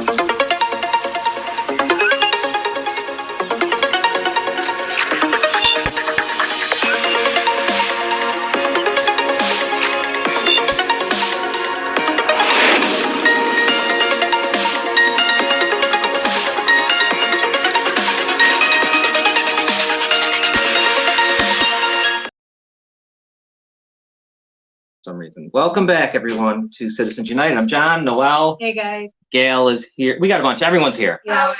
Some reason. Welcome back, everyone, to Citizens United. I'm John. Noel. Hey, guys. Gail is here. We got a bunch. Everyone's here. Yeah.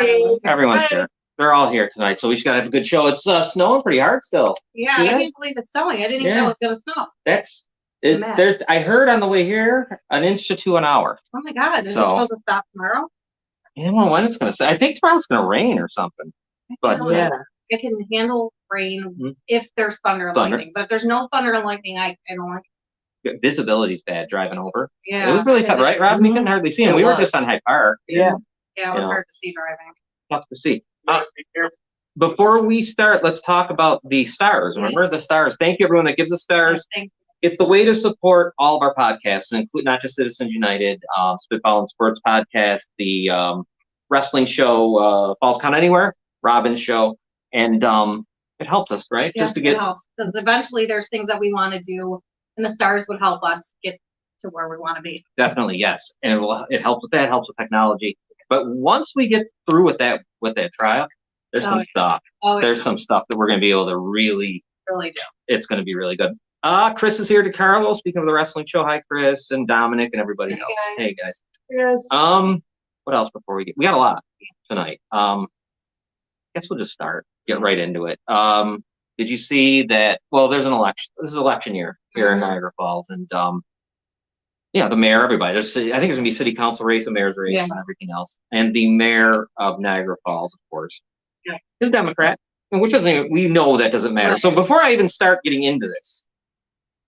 Everyone's here. They're all here tonight, so we just got to have a good show. It's snowing pretty hard still. Yeah, I can't believe it's snowing. I didn't even know it was going to snow. That's it. I heard on the way here 1 inch to 2 an hour. Oh my God! Is it supposed to stop tomorrow? Yeah, well, when it's going to? I think tomorrow's going to rain or something. But yeah, I can handle rain if there's thunder and lightning. But if there's no thunder and lightning, I don't like it. Visibility's bad driving over. Yeah, it was really tough, right, Rob? We couldn't hardly see him. We were just on Hyde Park. Yeah, it was hard to see driving. Tough to see. Before we start, let's talk about the stars. Remember the stars. Thank you, everyone that gives us stars. Thank you. It's the way to support all of our podcasts, include not just Citizens United, Spitball and Sports Podcast, the wrestling show, Falls Count Anywhere, Robin's show, and it helps us, right? Yeah, it helps because eventually there's things that we want to do. And the stars would help us get to where we want to be. Definitely, yes. And it helps with that, helps with technology. But once we get through with that trial, there's some stuff. There's some stuff that we're going to be able to really do. It's going to be really good. Chris is here, DeCarlo, speaking of the wrestling show. Hi, Chris, and Dominic, and everybody else. Hey, guys. Yes. What else before we got a lot tonight. Guess we'll just get right into it. Did you see that? Well, there's an election. This is election year here in Niagara Falls, and the mayor, everybody. I think there's gonna be city council race, a mayor's race, and everything else. And the mayor of Niagara Falls, of course, is Democrat, which doesn't. We know that doesn't matter. Right. So before I even start getting into this,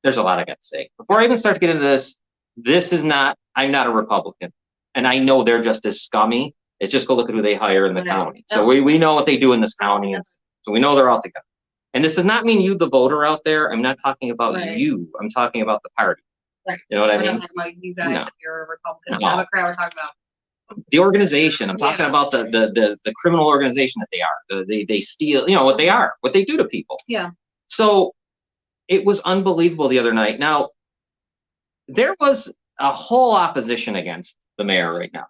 there's a lot I got to say. Before I even start to get into this is not. I'm not a Republican, and I know they're just as scummy. It's just go look at who they hire in the county. So we know what they do in this county, and so we know they're all together. And this does not mean you, the voter out there. I'm not talking about you. I'm talking about the party. Right. You know what I mean? I'm not talking about you guys if you're a Republican. Democrat, we're talking about the organization. I'm talking about the criminal organization that they are. They steal, what they are, what they do to people. Yeah. So it was unbelievable the other night. Now, there was a whole opposition against the mayor right now.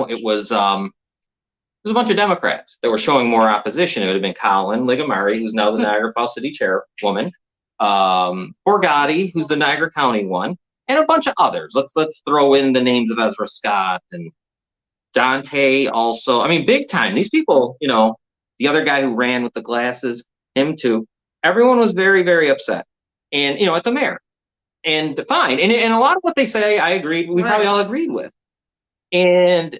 It was there's a bunch of Democrats that were showing more opposition. It would have been Colin Ligamari, who's now the Niagara Falls City Chairwoman, Borgatti, who's the Niagara County one, and a bunch of others. Let's throw in the names of Ezra Scott and Dante also. I mean, big time. These people, the other guy who ran with the glasses, him too. Everyone was very, very upset, and at the mayor, and fine. And a lot of what they say, I agreed. We probably all agreed with, and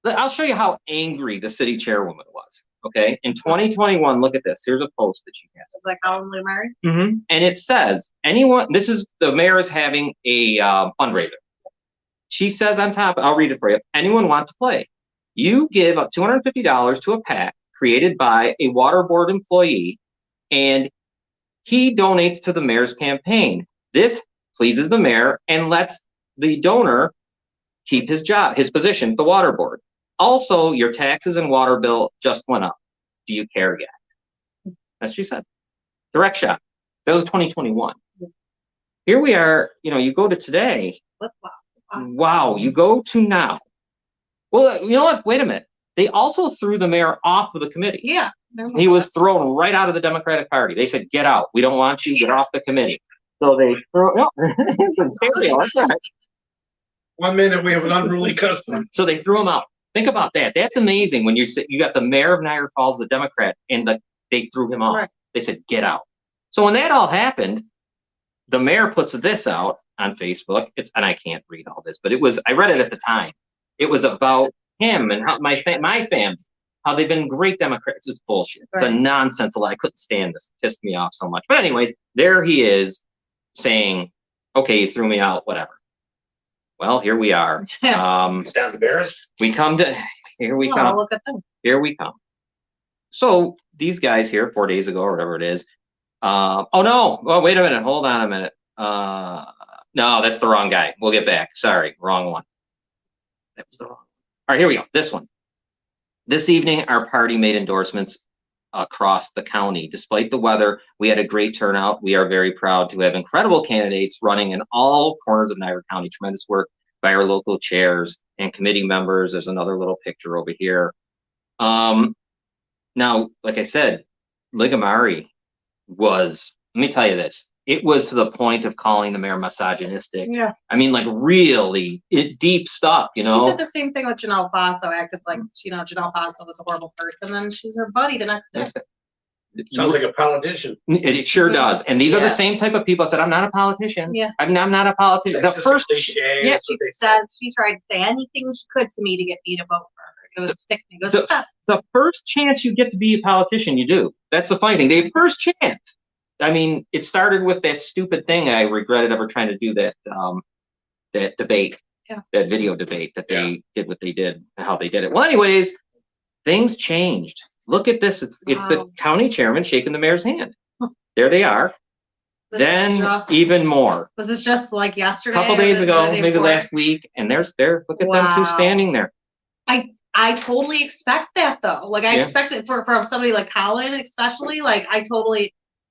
I'll show you how angry the city chairwoman was. Okay, in 2021, look at this. Here's a post that she had. It's like Colin Ligamari. Mm-hmm. And it says, the mayor is having a fundraiser. She says on top, I'll read it for you. Anyone want to play? You give up $250 to a PAC created by a water board employee, and he donates to the mayor's campaign. This pleases the mayor and lets the donor keep his job, his position at the water board. Also, your taxes and water bill just went up. Do you care yet? That's what she said. Direct shot. That was 2021. Here we are. You go to today. Wow. You go to now. Well, you know what? Wait a minute. They also threw the mayor off of the committee. Yeah. He was thrown right out of the Democratic Party. They said, get out. We don't want you. Get off the committee. So they threw. No, that's right. 1 minute, we have an unruly customer. So they threw him out. Think about that. That's amazing when you got the mayor of Niagara Falls, the Democrat, and they threw him off. Right. They said, get out. So when that all happened, the mayor puts this out on Facebook. And I can't read all this, but I read it at the time. It was about him and how my family, how they've been great Democrats. It's bullshit. Right. It's a nonsense lie. I couldn't stand this. It pissed me off so much. But anyways, there he is saying, okay, you threw me out, whatever. Well, here we are. Down to Bears. Here we come. Look at them. Here we come. So these guys here 4 days ago or whatever it is. Oh no. Oh, wait a minute. Hold on a minute. No, that's the wrong guy. We'll get back. Sorry, wrong one. That was the wrong. right, here we go. This one. This evening, our party made endorsements across the county. Despite the weather, we had a great turnout. We are very proud to have incredible candidates running in all corners of Niagara County. Tremendous work by our local chairs and committee members. There's another little picture over here. Now, like I said, Ligamari was, let me tell you this, it was to the point of calling the mayor misogynistic. Yeah. I mean, like really deep stuff, you know? She did the same thing with Janelle Passo, acted like, Janelle Passo was a horrible person, and she's her buddy the next day. Sounds like a politician. It sure does. And these are the same type of people that said, I'm not a politician. Yeah. I'm not a politician. That's The just a first, cliche, yeah, that's what they say. She tried to say anything she could to me to get me to vote for her. It was sickening. It was the first chance you get to be a politician, you do. That's the funny thing. The first chance. I mean, it started with that stupid thing. I regretted ever trying to do that that debate, that video debate that they did what they did and how they did it. Well, anyways, things changed. Look at this. It's the county chairman shaking the mayor's hand. There they are. Then even more. Was this just like yesterday? A couple days ago, maybe last week, and look at them two standing there. I totally expect that though. Like I expect it from somebody like Colin, especially. Like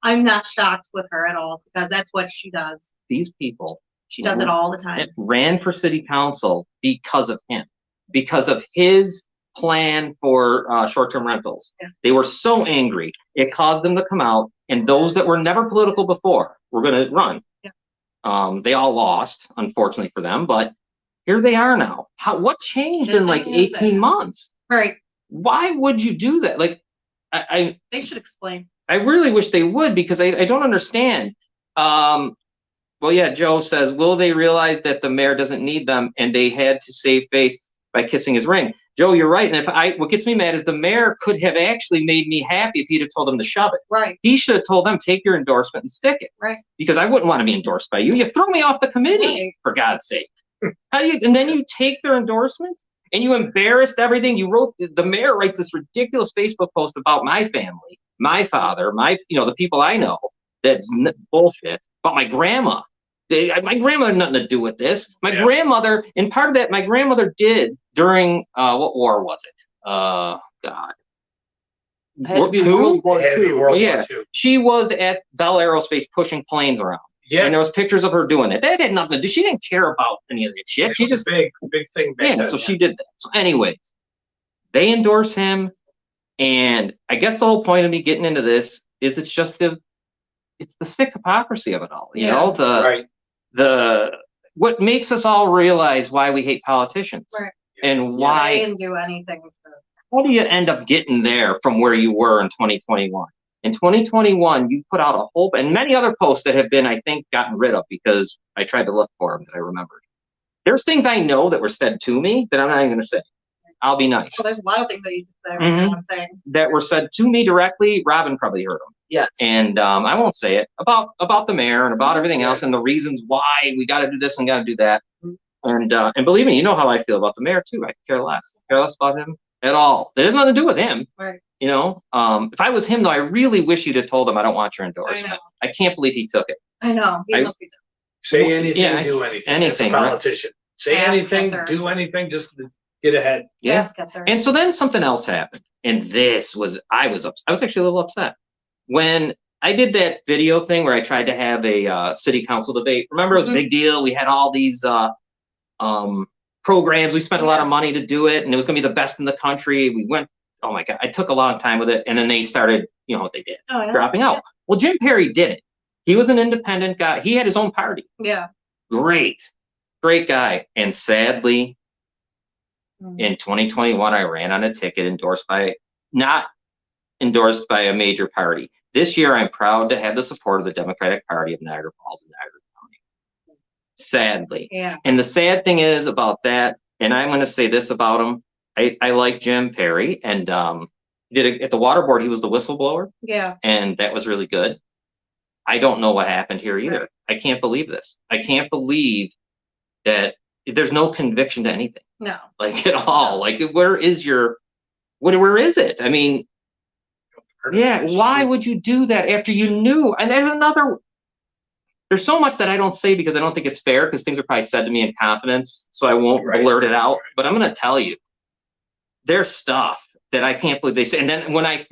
I'm not shocked with her at all because that's what she does. These people. She does it all the time. Ran for city council because of him, because of his plan for short-term rentals. Yeah. They were so angry. It caused them to come out, and those that were never political before were going to run. Yeah. They all lost, unfortunately for them, but here they are now. What changed in like 18 months? Right. Why would you do that? Like, they should explain. I really wish they would because I don't understand. Well, yeah, Joe says, will they realize that the mayor doesn't need them and they had to save face by kissing his ring? Joe, you're right. And what gets me mad is the mayor could have actually made me happy if he'd have told them to shove it. Right. He should have told them, take your endorsement and stick it. Right. Because I wouldn't want to be endorsed by you. You throw me off the committee, for God's sake. And then you take their endorsement and you embarrassed everything. The mayor writes this ridiculous Facebook post about my family, my father, the people I know. That's bullshit. But my grandma. My grandma had nothing to do with this. My grandmother, and part of that, my grandmother did during, what war was it? God. World War II. She was at Bell Aerospace pushing planes around. Yeah. And there was pictures of her doing that. That had nothing to do. She didn't care about any of that shit. She just big thing. So she did that. So anyway, they endorse him, and I guess the whole point of me getting into this is it's the sick hypocrisy of it all. You know, what makes us all realize why we hate politicians, and why they didn't do anything. How do you end up getting there from where you were in 2021? In 2021, you put out a whole, and many other posts that have been, I think, gotten rid of because I tried to look for them that I remembered. There's things I know that were said to me that I'm not even going to say. I'll be nice. Well, there's a lot of things that you could say. That were said to me directly. Robin probably heard them. Yes. And I won't say it about the mayor and about everything else and the reasons why we got to do this and got to do that. And believe me, you know how I feel about the mayor too. I care less. I care less about him at all. It has nothing to do with him. Right. You know, if I was him though, I really wish you'd have told him I don't want your endorsement. I can't believe he took it. I know. He must be. Say anything, do anything. Anything. As a politician. Say anything, do anything, just to get ahead. Yeah. And so then something else happened. And this was, I was actually a little upset. When I did that video thing where I tried to have a city council debate. Remember, it was a big deal. We had all these programs. We spent a lot of money to do it, and it was going to be the best in the country. We went, oh my God, I took a long time with it. And then they started, you know what they did, dropping out. Well, Jim Perry did it. He was an independent guy. He had his own party. Yeah. Great guy. And sadly, in 2021, I ran on a ticket not endorsed by a major party. This year, I'm proud to have the support of the Democratic Party of Niagara Falls and Niagara County. Sadly. Yeah. And the sad thing is about that, and I'm going to say this about him. I like Jim Perry, and at the water board, he was the whistleblower. Yeah. And that was really good. I don't know what happened here either. Right. I can't believe this. I can't believe that there's no conviction to anything. No. Like at all. Like where is it? I mean, why would you do that after you knew? And there's so much that I don't say because I don't think it's fair because things are probably said to me in confidence, so I won't blurt it out. But I'm going to tell you, their stuff that I can't believe they say. And then when I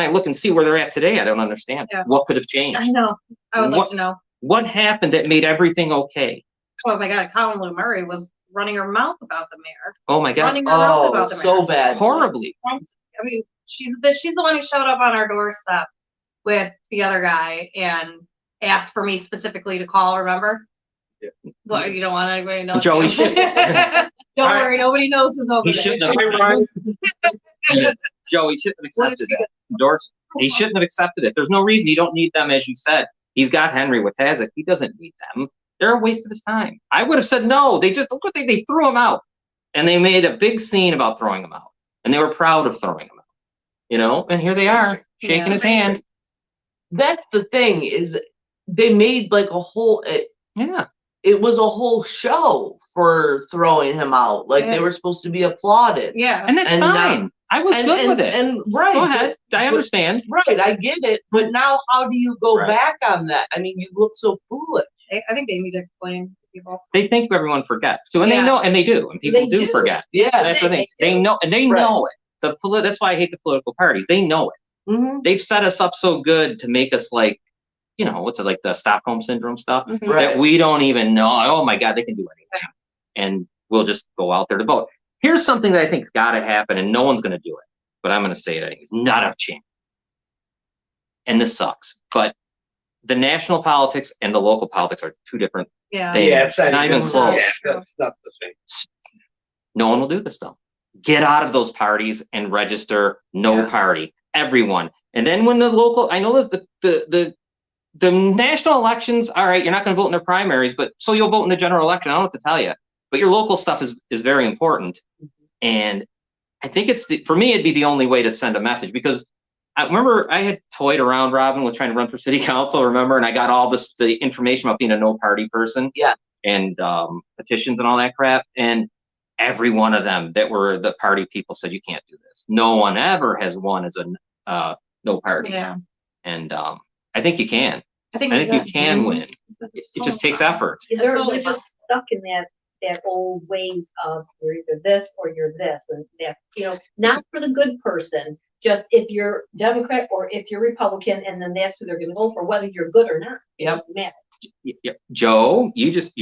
look and see where they're at today, I don't understand what could have changed. I know. I would like to know what happened that made everything okay. Oh my God, Colin Lou Murray was running her mouth about the mayor. Oh my God, running her mouth about the mayor. So bad, horribly. I mean, she's the one who showed up on our doorstep with the other guy and asked for me specifically to call. Remember? Yeah. Well, you don't want anybody to know. Joey should. Don't worry, nobody knows who's over he there. Shouldn't have. Joey shouldn't have accepted that. Endorsed. He shouldn't have accepted it. There's no reason. You don't need them, as you said. He's got Henry with Hazik. He doesn't need them. They're a waste of his time. I would have said no. They just look what they threw him out, and they made a big scene about throwing him out, and they were proud of throwing him out. You know, and here they are shaking his hand. That's the thing, is they made like a whole. It was a whole show for throwing him out. Like they were supposed to be applauded. Yeah, and that's fine. I was good with it. And right, go ahead. I understand. Right, I get it. But now, how do you go back on that? I mean, you look so foolish. I think they need to explain to people. They think everyone forgets too, and they know, and they do, and people do forget. Yeah, that's the thing. They know, and they know it. That's why I hate the political parties. They know it. Mm-hmm. They've set us up so good to make us like, you know, what's it, like the Stockholm syndrome stuff that we don't even know. Oh my God, they can do anything, and we'll just go out there to vote. Here's something that I think's got to happen, and no one's going to do it, but I'm going to say it. I think it's not a chance, and this sucks, but the national politics and the local politics are two different things. Yeah, it's not even close. Yeah, that's not the same. No one will do this though. Get out of those parties and register no party. Everyone. And then when the local, I know that the national elections, all right, you're not going to vote in their primaries, but so you'll vote in the general election. I don't know what to tell you. But your local stuff is very important. And I think for me, it'd be the only way to send a message, because I remember I had toyed around, Robin, with trying to run for city council, remember? And I got all the information about being a no party person. Yeah. And petitions and all that crap. And every one of them that were the party people said, you can't do this. No one ever has won as a no party. Yeah. And I think you can. I think you can win. It just takes effort. They're just stuck in that old ways of you're either this or you're this, and that, you know, not for the good person. Just if you're Democrat or if you're Republican, and then that's who they're going to go for, whether you're good or not. It doesn't matter. Yep. Joe, yes,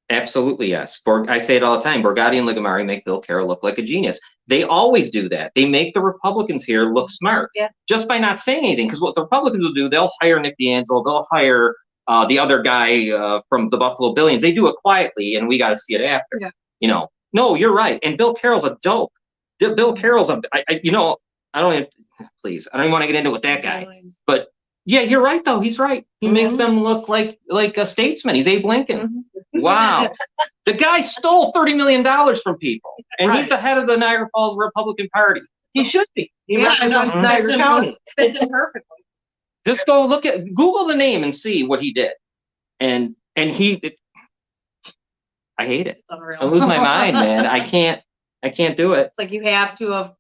absolutely yes. I say it all the time. Borgatti and Ligamari make Bill Carroll look like a genius. They always do that. They make the Republicans here look smart just by not saying anything. Because what the Republicans will do, they'll hire Nick D'Angelo, they'll hire the other guy from the Buffalo Billions. They do it quietly, and we got to see it after. Yeah. You know, no, you're right. And Bill Carroll's a dope. Bill Carroll's I don't even want to get into it with that guy. But yeah, you're right though. He's right. He makes them look like a statesman. He's Abe Lincoln. Wow. The guy stole $30 million from people, and he's the head of the Niagara Falls Republican Party. He should be. He represents Niagara County. Fits him perfectly. Just go Google the name and see what he did. And I hate it. I lose my mind, man. I can't do it. It's like you have to have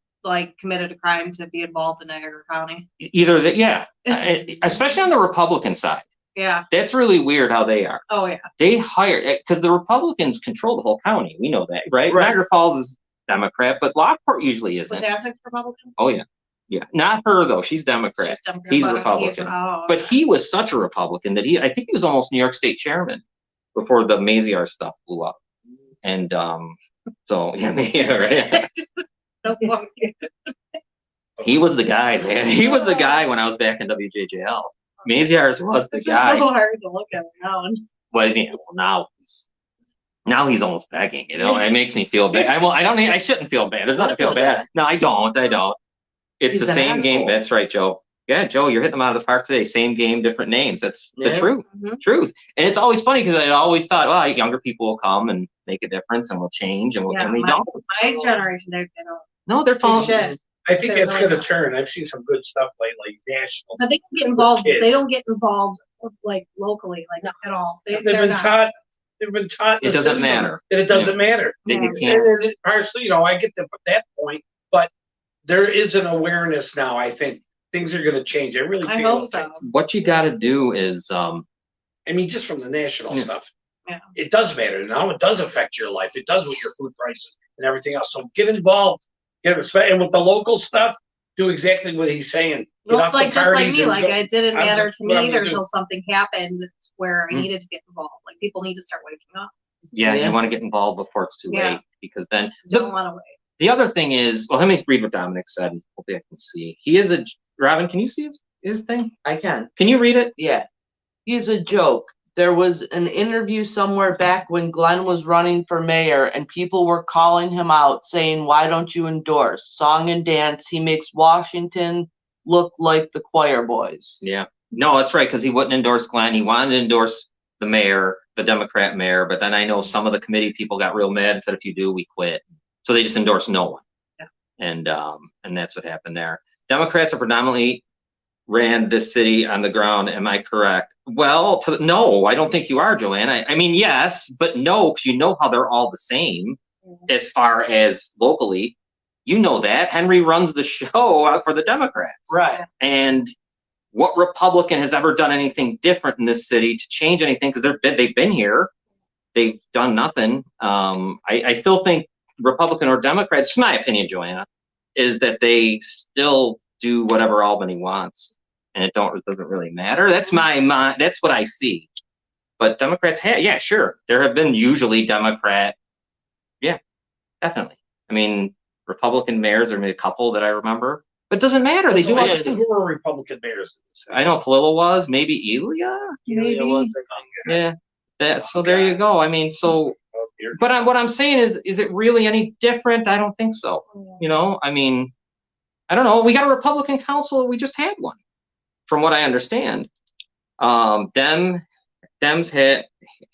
committed a crime to be involved in Niagara County. Either that, especially on the Republican side. Yeah. That's really weird how they are. Oh yeah. They hire, because the Republicans control the whole county. We know that, right? Niagara Falls is Democrat, but Lockport usually isn't. Was Hazik Republican? Oh yeah. Yeah. Not her though. She's Democrat. He's Republican. But he was such a Republican that I think he was almost New York State chairman before the Maziar stuff blew up. And so right. He was the guy, man. He was the guy when I was back in WJJL. Maziar's was the guy. It's so hard to look at now. But now he's almost begging. You know, it makes me feel bad. I shouldn't feel bad. There's nothing to feel bad. No, I don't. It's the same game. That's right, Joe. Yeah, Joe, you're hitting them out of the park today. Same game, different names. That's the truth. Truth. And it's always funny because I always thought, well, younger people will come and make a difference and we'll change, and we don't. My generation, they don't. No, they're falling. I think it's going to turn. I've seen some good stuff lately, national. But they don't get involved. They don't get involved locally, at all. They've been taught. It doesn't matter. It doesn't matter. Partially, I get that point, but there is an awareness now. I think things are going to change. I really I hope so. What you got to do is, just from the national stuff. Yeah. It does matter now. It does affect your life. It does with your food prices. and everything else. So get involved. And with the local stuff, do exactly what he's saying. Well, it's like just like me, like it didn't matter to me either until something happened where I needed to get involved. Like people need to start waking up. Yeah, you want to get involved before it's too late, because then don't want to wait. The other thing is, well, let me read what Dominic said. Hopefully I can see. He is a Robin. Can you see his thing? I can. Can you read it? Yeah. He's a joke. There was an interview somewhere back when Glenn was running for mayor, and people were calling him out, saying, "Why don't you endorse song and dance? He makes Washington look like the choir boys." Yeah. No, that's right, because he wouldn't endorse Glenn. He wanted to endorse the mayor, the Democrat mayor, but then I know some of the committee people got real mad and said, "If you do, we quit." So they just endorsed no one. Yeah. And that's what happened there. Democrats are predominantly ran this city on the ground. Am I correct? Well, no, I don't think you are, Joanne. I mean, yes, but no, because you know how they're all the same as far as locally. You know that. Henry runs the show out for the Democrats. Right. And what Republican has ever done anything different in this city to change anything? Because they've been here. They've done nothing. I still think Republican or Democrat, it's my opinion, Joanna, is that they still do whatever Albany wants. And it doesn't really matter. That's that's what I see. But Democrats sure. There have been usually Democrat. Yeah, definitely. I mean, Republican mayors, there may be a couple that I remember. But it doesn't matter. They do all the same. Who were Republican mayors? I know Palillo was, maybe Elia. Elia was. Yeah. So there you go. I mean, so. But what I'm saying is it really any different? I don't think so. You know, I mean, I don't know. We got a Republican council. We just had one. From what I understand, Dems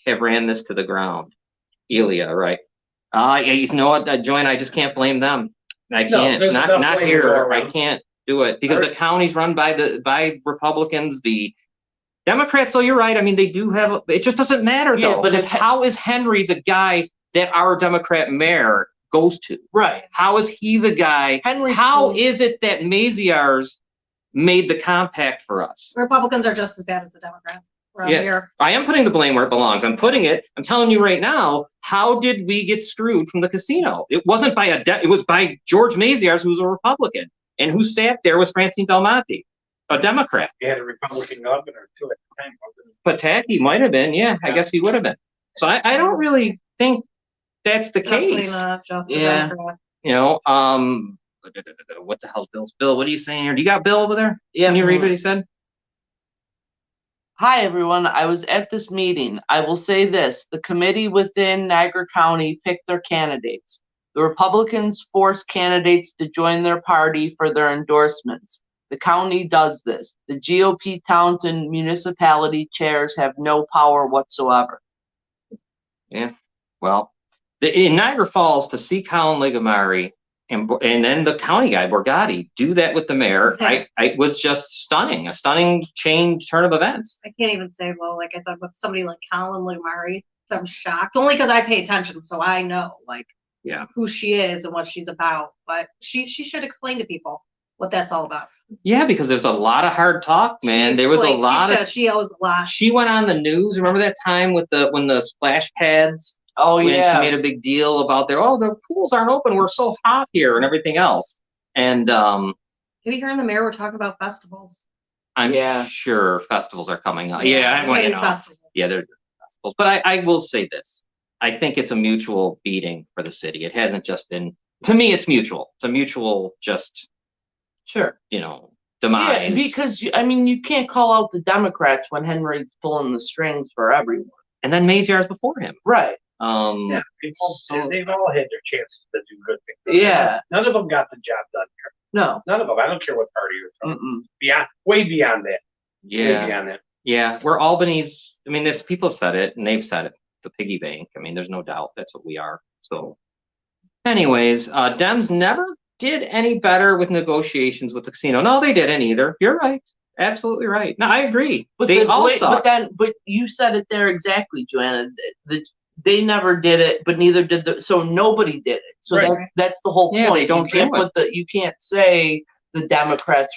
have ran this to the ground. Elia, right? You know what, Joanne? I just can't blame them. I can't. No, not here. I can't do it because the county's run by Republicans. The Democrats. So you're right. I mean, they do have. It just doesn't matter though. But how is Henry the guy that our Democrat mayor goes to? Right. How is he the guy? How is it that Maziarz made the compact for us? Republicans are just as bad as the Democrats around here. I am putting the blame where it belongs. I'm telling you right now, how did we get screwed from the casino? It wasn't by it was by George Maziarz, who was a Republican, and who sat there was Francine Del Monte, a Democrat. He had a Republican governor too at the time, wasn't he? Pataki might have been, I guess he would have been. So I don't really think that's the case. Not just Democrat. You know, what the hell's Bill? What are you saying here? Do you got Bill over there? Yeah. Can you read what he said? Hi, everyone. I was at this meeting. I will say this. The committee within Niagara County picked their candidates. The Republicans force candidates to join their party for their endorsements. The county does this. The GOP towns and municipality chairs have no power whatsoever. Yeah. Well, in Niagara Falls, to see Colin Ligamari and then the county guy, Borgatti, do that with the mayor, I was just stunning. A stunning turn of events. I can't even say, well, like I said, with somebody like Colin Ligamari, I'm shocked. Only because I pay attention, so I know, who she is and what she's about. But she should explain to people what that's all about. Yeah, because there's a lot of hard talk, man. There was a lot she owes a lot. She went on the news. Remember that time when the splash pads? Oh, when yeah. She made a big deal about the pools aren't open. We're so hot here and everything else. And maybe here in the mayor we're talking about festivals. I'm sure festivals are coming up. There's festivals. But I will say this. I think it's a mutual beating for the city. It hasn't just been, to me, it's mutual. It's a mutual demise. Yeah, because, you can't call out the Democrats when Henry's pulling the strings for everyone. And then Maziarz before him. Right. they've all had their chances to do good things. Yeah. None of them got the job done here. No. None of them. I don't care what party you're from. Way beyond that. Yeah. Way beyond that. Yeah. We're Albany's, there's people have said it, and they've said it. The piggy bank. There's no doubt that's what we are. So, anyways, Dems never did any better with negotiations with the casino. No, they didn't either. You're right. Absolutely right. No, I agree. But they all suck. But you said it there exactly, Joanna. They never did it, but neither did so nobody did it. So that's the whole point. They don't you can't say the Democrats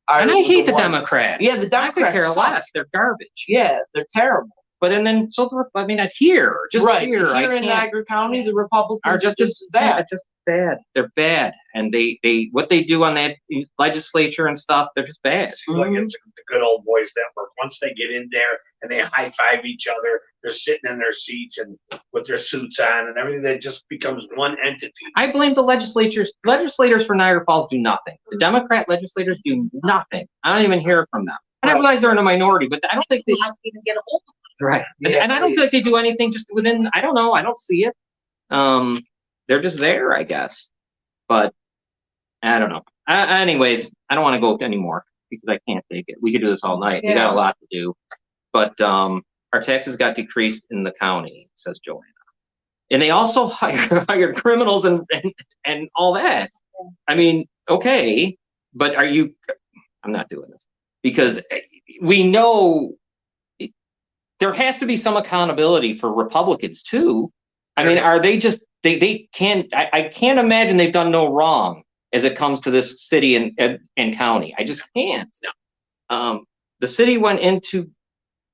are. And I hate the Democrats. Yeah, the Democrats I could care less. They're garbage. Yeah, they're terrible. But and then I mean, here, just right here, here in Niagara County, the Republicans are just bad. Just bad. They're bad, and they what they do on that legislature and stuff, they're just bad. It's like it's the good old boys network. Once they get in there and they high five each other, they're sitting in their seats and with their suits on and everything. That just becomes one entity. I blame the legislators. Legislators for Niagara Falls do nothing. The Democrat legislators do nothing. I don't even hear from them. And I realize they're in a minority, but I don't think they even get a hold of them. right. Yeah, and I don't feel like they do anything just within. I don't know. I don't see it. They're just there, I guess. But I don't know. Anyways, I don't want to go anymore because I can't take it. We could do this all night. We got a lot to do. But our taxes got decreased in the county, says Joanna. And they also hired criminals and all that. I mean, okay, but I'm not doing this because we know there has to be some accountability for Republicans too. I mean, are they just they can't? I can't imagine they've done no wrong as it comes to this city and county. I just can't. No. The city went into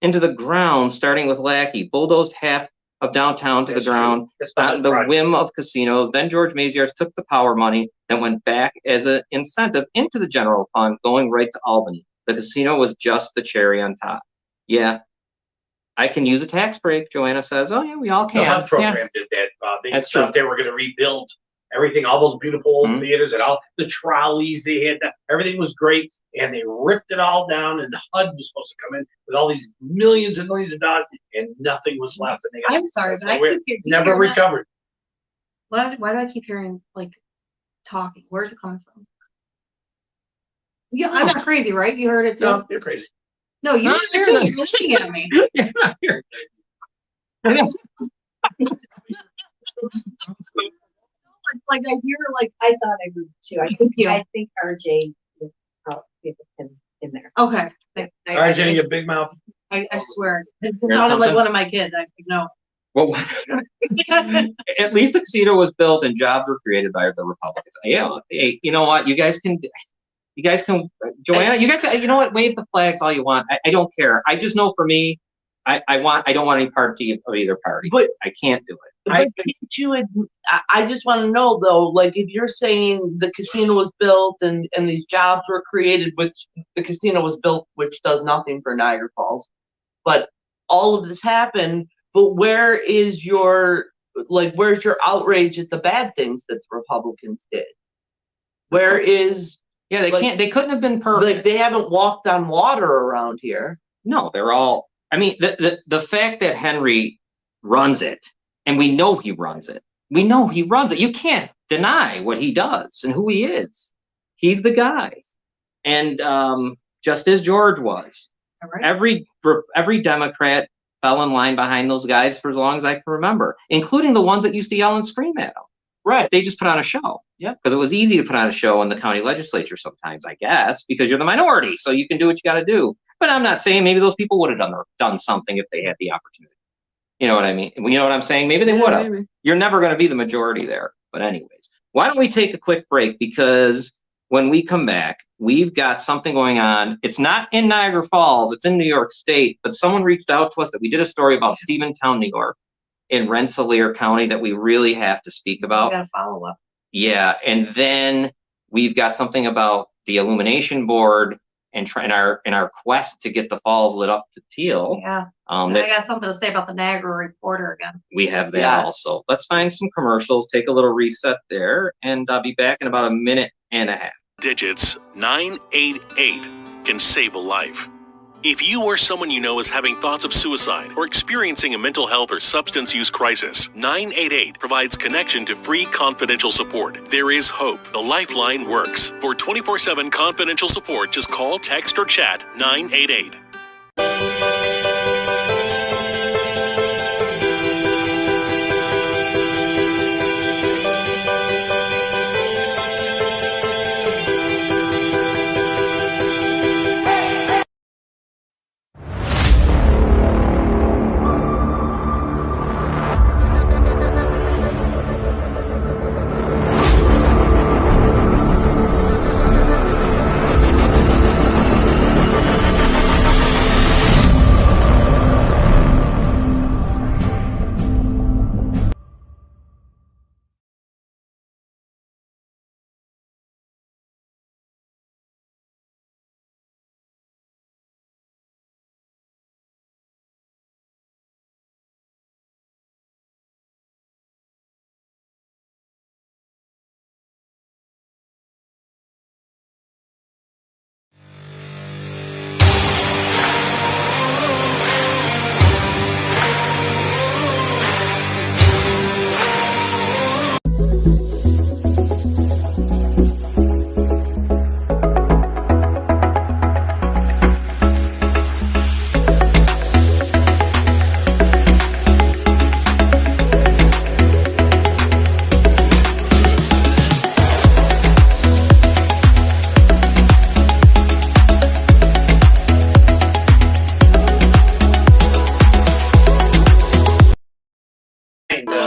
the ground, starting with Lackey, bulldozed half of downtown to the ground, the whim of casinos. Then George Maziarz took the power money and went back as an incentive into the general fund, going right to Albany. The casino was just the cherry on top. Yeah. I can use a tax break, Joanna says. Oh, yeah, we all can. The HUD program did that. They That's thought true. they were going to rebuild everything, all those beautiful old theaters and all the trolleys they had. Everything was great, and they ripped it all down, and the HUD was supposed to come in with all these millions and millions of dollars, and nothing was left. And they I'm sorry, but I keep never recovered. Why do I keep hearing, like, talking? Where's it coming from? Yeah, I'm not crazy, right? You heard it too? No, you're crazy. No, you're looking at me. You're not here. Like I hear, like, I thought I would too. I think RJ is in there. okay. RJ, you big mouth. I swear. It sounded like one of my kids. I know. Well, at least the casino was built and jobs were created by the Republicans. Yeah, hey, you know what? You guys can, Joanna, you guys, you know what? Wave the flags all you want. I don't care. I just know for me, I don't want any party of either party. But I can't do it. But I just want to know though, like if you're saying the casino was built and these jobs were created, which the casino was built, which does nothing for Niagara Falls, but all of this happened. But where's your outrage at the bad things that the Republicans did? Where is they can't. They couldn't have been perfect. Like they haven't walked on water around here. No, they're all. I mean, the fact that Henry runs it, and we know he runs it. We know he runs it. You can't deny what he does and who he is. He's the guy, and just as George was, Right. every Democrat fell in line behind those guys for as long as I can remember, including the ones that used to yell and scream at them. Right. They just put on a show. Yeah. Because it was easy to put on a show in the county legislature sometimes, I guess, because you're the minority. So you can do what you got to do. But I'm not saying maybe those people would have done something if they had the opportunity. You know what I mean? You know what I'm saying? Maybe they would have. You're never going to be the majority there. But anyways, why don't we take a quick break? Because when we come back, we've got something going on. It's not in Niagara Falls. It's in New York State. But someone reached out to us that we did a story about Stephentown, New York, in Rensselaer County that we really have to speak about. We got to follow up. Yeah. And then we've got something about the Illumination Board and in our quest to get the falls lit up to teal. Yeah. I got something to say about the Niagara Reporter again. We have that also. Let's find some commercials, take a little reset there, and I'll be back in about a minute and a half. Digits 988 can save a life. If you or someone you know is having thoughts of suicide or experiencing a mental health or substance use crisis, 988 provides connection to free confidential support. There is hope. The Lifeline works. For 24/7 confidential support, just call, text, or chat 988.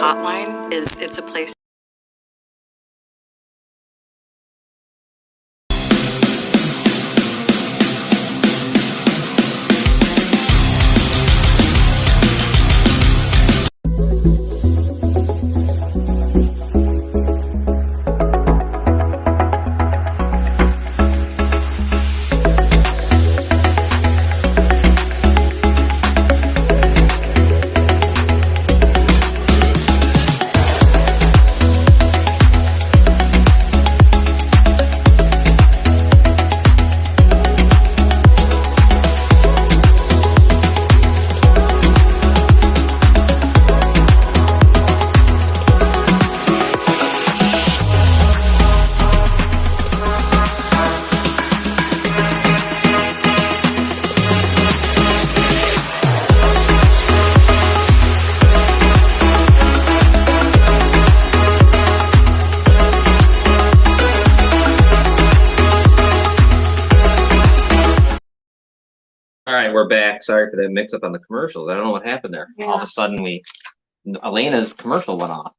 hotline it's a place. All right, we're back. Sorry for that mix-up on the commercials. I don't know what happened there. Yeah. All of a sudden, Elena's commercial went off.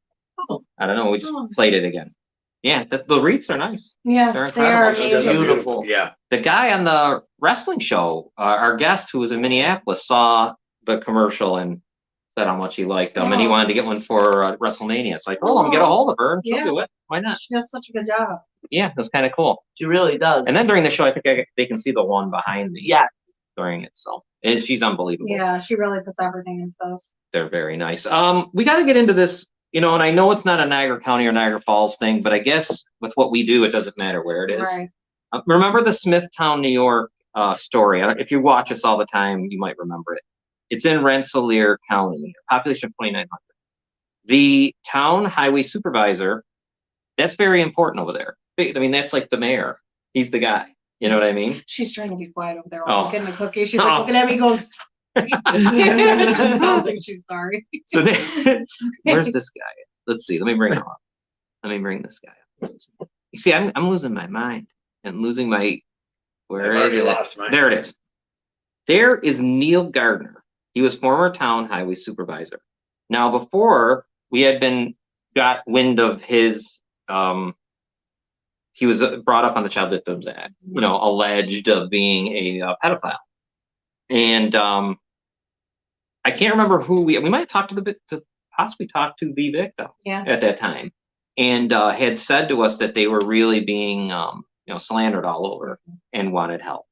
Oh. I don't know. We just played it again. Yeah, the wreaths are nice. Yes, They're they are incredible. amazing. Beautiful. Yeah. The guy on the wrestling show, our guest who was in Minneapolis, saw the commercial and said how much he liked them, and he wanted to get one for WrestleMania. So I told him, get a hold of her, and she'll do it. Why not? She does such a good job. Yeah, it was kind of cool. She really does. And then during the show, I think they can see the one behind me. Yeah. During it, so she's unbelievable. Yeah, she really puts everything into those. They're very nice. We got to get into this, and I know it's not a Niagara County or Niagara Falls thing, but I guess with what we do, it doesn't matter where it is. Right. Remember the Stephentown, New York story? If you watch us all the time, you might remember it. It's in Rensselaer County, population of 2,900. The town highway supervisor, that's very important over there. I mean, that's like the mayor. He's the guy. You know what I mean? She's trying to be quiet over there. Oh. She's getting a cookie. She's like looking at me going, I don't think she's sorry. So where's this guy? Let's see. Let me bring him up. Let me bring this guy up. You see, I'm losing my mind and losing my. Where is it? There it is. There is Neil Gardner. He was former town highway supervisor. Now, before we had got wind of his. He was brought up on the Child Victims Act, alleged of being a pedophile. And I can't remember who we might have talked to possibly talked to the victim at that time, and had said to us that they were really being slandered all over and wanted help.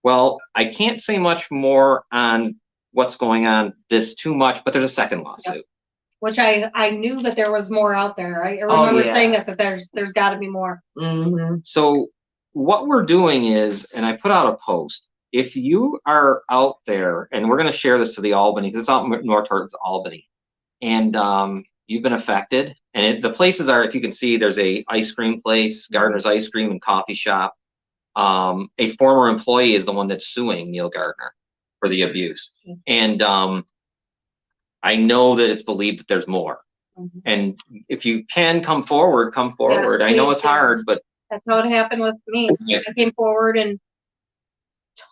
Well, I can't say much more on what's going on too much, but there's a second lawsuit. Yep. Which I knew that there was more out there. I remember saying that there's got to be more. Mm-hmm. So what we're doing is, and I put out a post, if you are out there, and we're going to share this to the Albany, because it's out north towards Albany, and you've been affected, and the places are, if you can see, there's a ice cream place, Gardner's Ice Cream and Coffee Shop. A former employee is the one that's suing Neil Gardner for the abuse. And I know that it's believed that there's more. Mm-hmm. And if you can come forward. Yes, I know it's hard, but that's how it happened with me. Yeah. I came forward and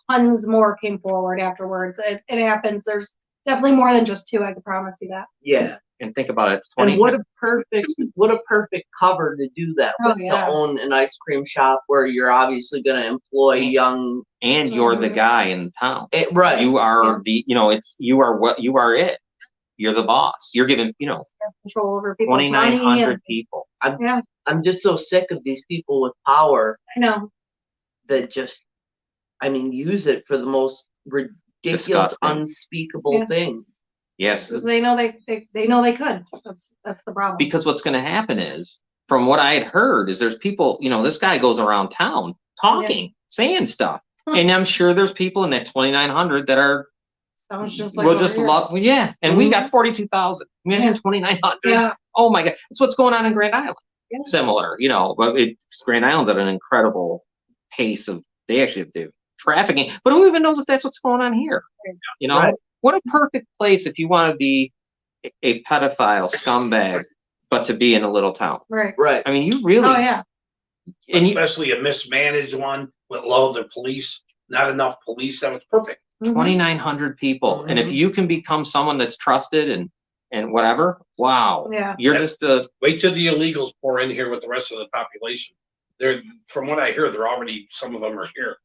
tons more came forward afterwards. It happens. There's definitely more than just two. I can promise you that. Yeah. And think about it. And what a perfect cover to do that with, to own an ice cream shop where you're obviously going to employ young. And you're the guy in town. Right. You are you are it. You're the boss. You're giving, control over people. 2,900 people. I'm just so sick of these people with power. I know. That just, use it for the most ridiculous, unspeakable things. Yes. Because they know they know they could. That's the problem. Because what's going to happen is, from what I had heard, is there's people, this guy goes around town talking, saying stuff. And I'm sure there's people in that 2,900 that are, sounds just like and we got 42,000. Imagine 2,900. Yeah. Oh my God, that's what's going on in Grand Island. Yeah. Similar, but Grand Island's at an incredible pace of they actually do trafficking. But who even knows if that's what's going on here? Right. What a perfect place if you want to be a pedophile scumbag, but to be in a little town. Right. Right. You really. Oh yeah. And especially a mismanaged one with low the police, not enough police. That was perfect. 2,900 people. Mm-hmm. And if you can become someone that's trusted and and whatever. Wow. Yeah. You're just wait till the illegals pour in here with the rest of the population. They're, from what I hear, they're already, some of them are here.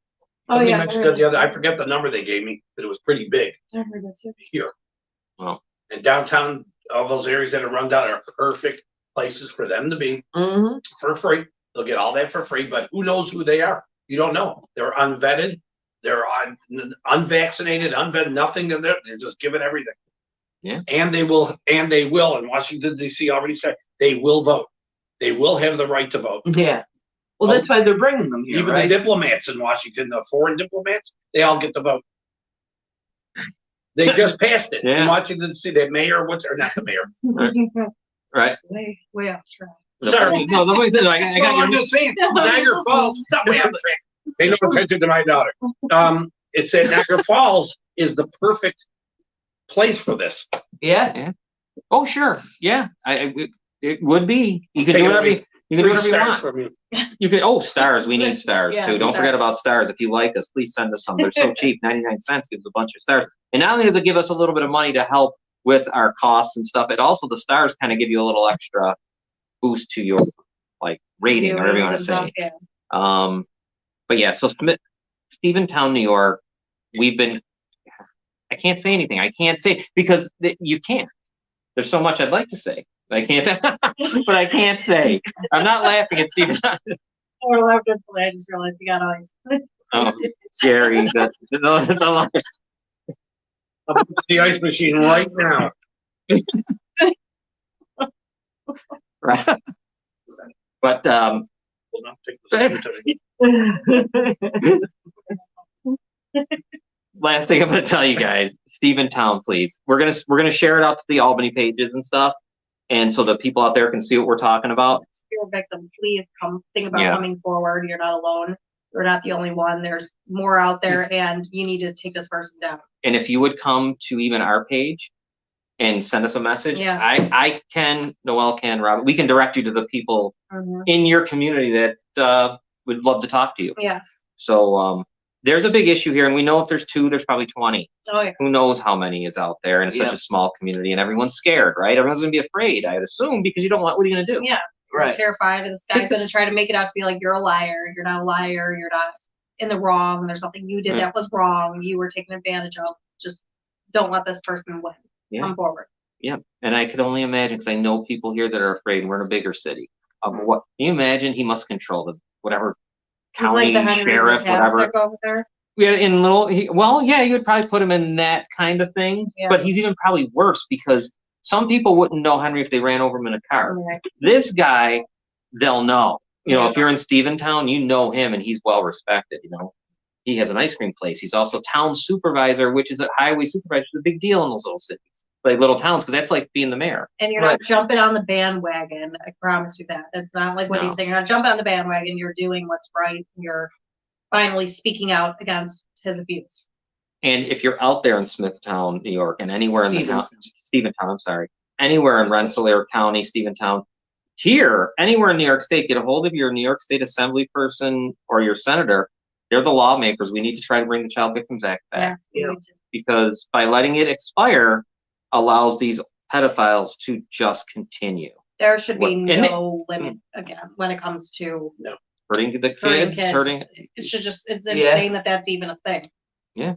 Somebody mentioned that the other, I forget the number they gave me, but it was pretty big. I heard that too. Here. Wow. And downtown, all those areas that are run down are perfect places for them to be for free. They'll get all that for free, but who knows who they are? You don't know. They're unvetted. They're unvaccinated, unvetted, nothing. They're just giving everything. Yeah. And they will, and Washington, D.C. already said they will vote. They will have the right to vote. Yeah. Well, that's why they're bringing them here, Even right? the diplomats in Washington, the foreign diplomats, they all get to vote. They just passed it in Washington, D.C. The mayor, or not the mayor. Right. Way off track. Sorry. No, the way that I got I'm just saying, Niagara Falls, not way off track. Pay no attention to my daughter. It said Niagara Falls is the perfect place for this. Yeah. Oh, sure. Yeah. It would be. You could do whatever you can do whatever you want. For me. You could stars. We need stars Yeah, too. Don't forget stars. about stars. If you like us, please send us some. They're so cheap. 99 cents gives a bunch of stars. And not only does it give us a little bit of money to help with our costs and stuff, it also, the stars kind of give you a little extra boost to your rating, or whatever you want to say. Yeah. But yeah, so Stephentown, New York, I can't say anything. I can't say, because you can't. There's so much I'd like to say. I can't say, but I can't say. I'm not laughing at Stephentown. Or left it, I just realized you got ice. Oh, Jerry, that's The ice machine right now. right. But Will not take the last thing I'm going to tell you guys, Stephentown, please. We're gonna share it out to the Albany pages and stuff, and so the people out there can see what we're talking about. If you're a victim, please think about coming forward. You're not alone. You're not the only one. There's more out there, and you need to take this person down. And if you would come to even our page and send us a message, I can, Noelle can, Robert, we can direct you to the people in your community that would love to talk to you. Yes. So there's a big issue here, and we know if there's 2, there's probably 20. Oh yeah. Who knows how many is out there, and it's such a small community, and everyone's scared, right? Everyone's gonna be afraid, I'd assume, because you don't want. What are you gonna do? Yeah. Right. Terrified, and this guy's going to try to make it out to be like, you're a liar. You're not a liar. You're not in the wrong. There's something you did that was wrong. You were taken advantage of. Just don't let this person win. Yeah. Come forward. Yeah. And I could only imagine, because I know people here that are afraid, and we're in a bigger city. What can you imagine? He must control the whatever county sheriff, whatever. Over there. Yeah, in you would probably put him in that kind of thing. Yeah. But he's even probably worse, because some people wouldn't know Henry if they ran over him in a car. Right. This guy, they'll know. If you're in Stephentown, you know him, and he's well respected. He has an ice cream place. He's also town supervisor, which is a highway supervisor. It's a big deal in those little cities, like little towns, because that's like being the mayor. And you're not jumping on the bandwagon. I promise you that. That's not like what he's saying. You're not jumping on the bandwagon. You're doing what's right. You're finally speaking out against his abuse. And if you're out there in Smithtown, New York, and anywhere in the town, Stephentown, I'm sorry, anywhere in Rensselaer County, Stephentown, here, anywhere in New York State, get a hold of your New York State Assembly person or your senator. They're the lawmakers. We need to try to bring the Child Victims Act back. Yeah. Because by letting it expire allows these pedophiles to just continue. There should be no limit again when it comes to hurting the kids, hurting. It should just, it's insane that that's even a thing. Yeah.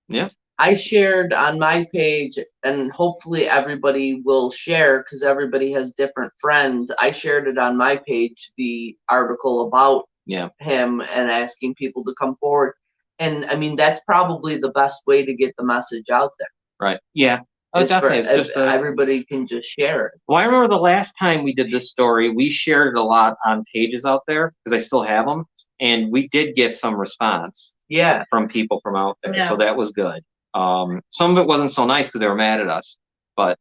Yeah. I shared on my page, and hopefully everybody will share, because everybody has different friends. I shared it on my page, the article about him, and asking people to come forward. And I mean, that's probably the best way to get the message out there. Right. Yeah. Oh, definitely. Everybody can just share it. Well, I remember the last time we did this story, we shared it a lot on pages out there, because I still have them, and we did get some response. Yeah. From people from out there, so that was good. Some of it wasn't so nice because they were mad at us, but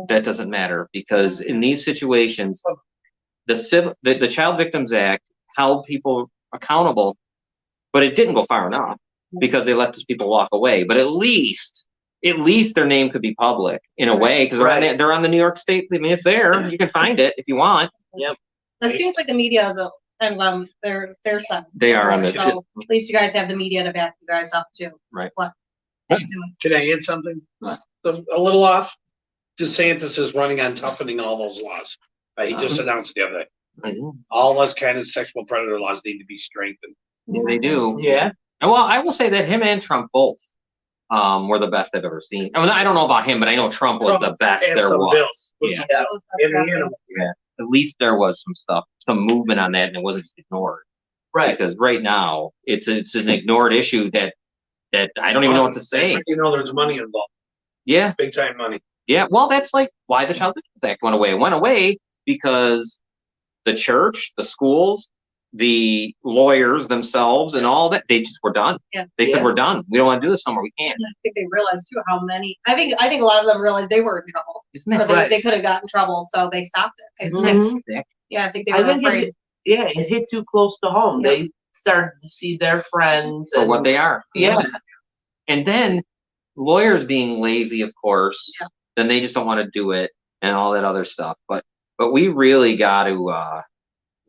that doesn't matter, because in these situations, the Child Victims Act held people accountable, but it didn't go far enough, because they let these people walk away. But at least their name could be public in a way, because they're on the New York State. I mean, it's there. You can find it if you want. Yep. It seems like the media is their side. They are on the. So at least you guys have the media to back you guys up too. Right. What? Can I add something? A little off. DeSantis is running on toughening all those laws. He just announced the other day. Mhm. All those kind of sexual predator laws need to be strengthened. Yeah, they do. Yeah. And well, I will say that him and Trump both were the best I've ever seen. I mean, I don't know about him, but I know Trump was the best passed there some was. bills. Yeah. Yeah. At least there was some stuff, some movement on that, and it wasn't just ignored. Right. Because right now it's an ignored issue that I don't even know what to say. You know, there's money involved. Yeah. Big time money. Yeah. Well, that's like why the Child Victims Act went away. It went away because the church, the schools, the lawyers themselves, and all that, they just were done. Yeah. They said, we're done. We don't want to do this anymore. We can't. I think they realized too how many. I think a lot of them realized they were in trouble. Isn't that Or right? they could have gotten in trouble, so they stopped it. Mhm. Yeah, I think they I were think afraid. it hit too close to home. Yeah. They started to see their friends For and what they are. yeah. And then lawyers being lazy, of course, Yeah. then they just don't want to do it and all that other stuff. But we really got to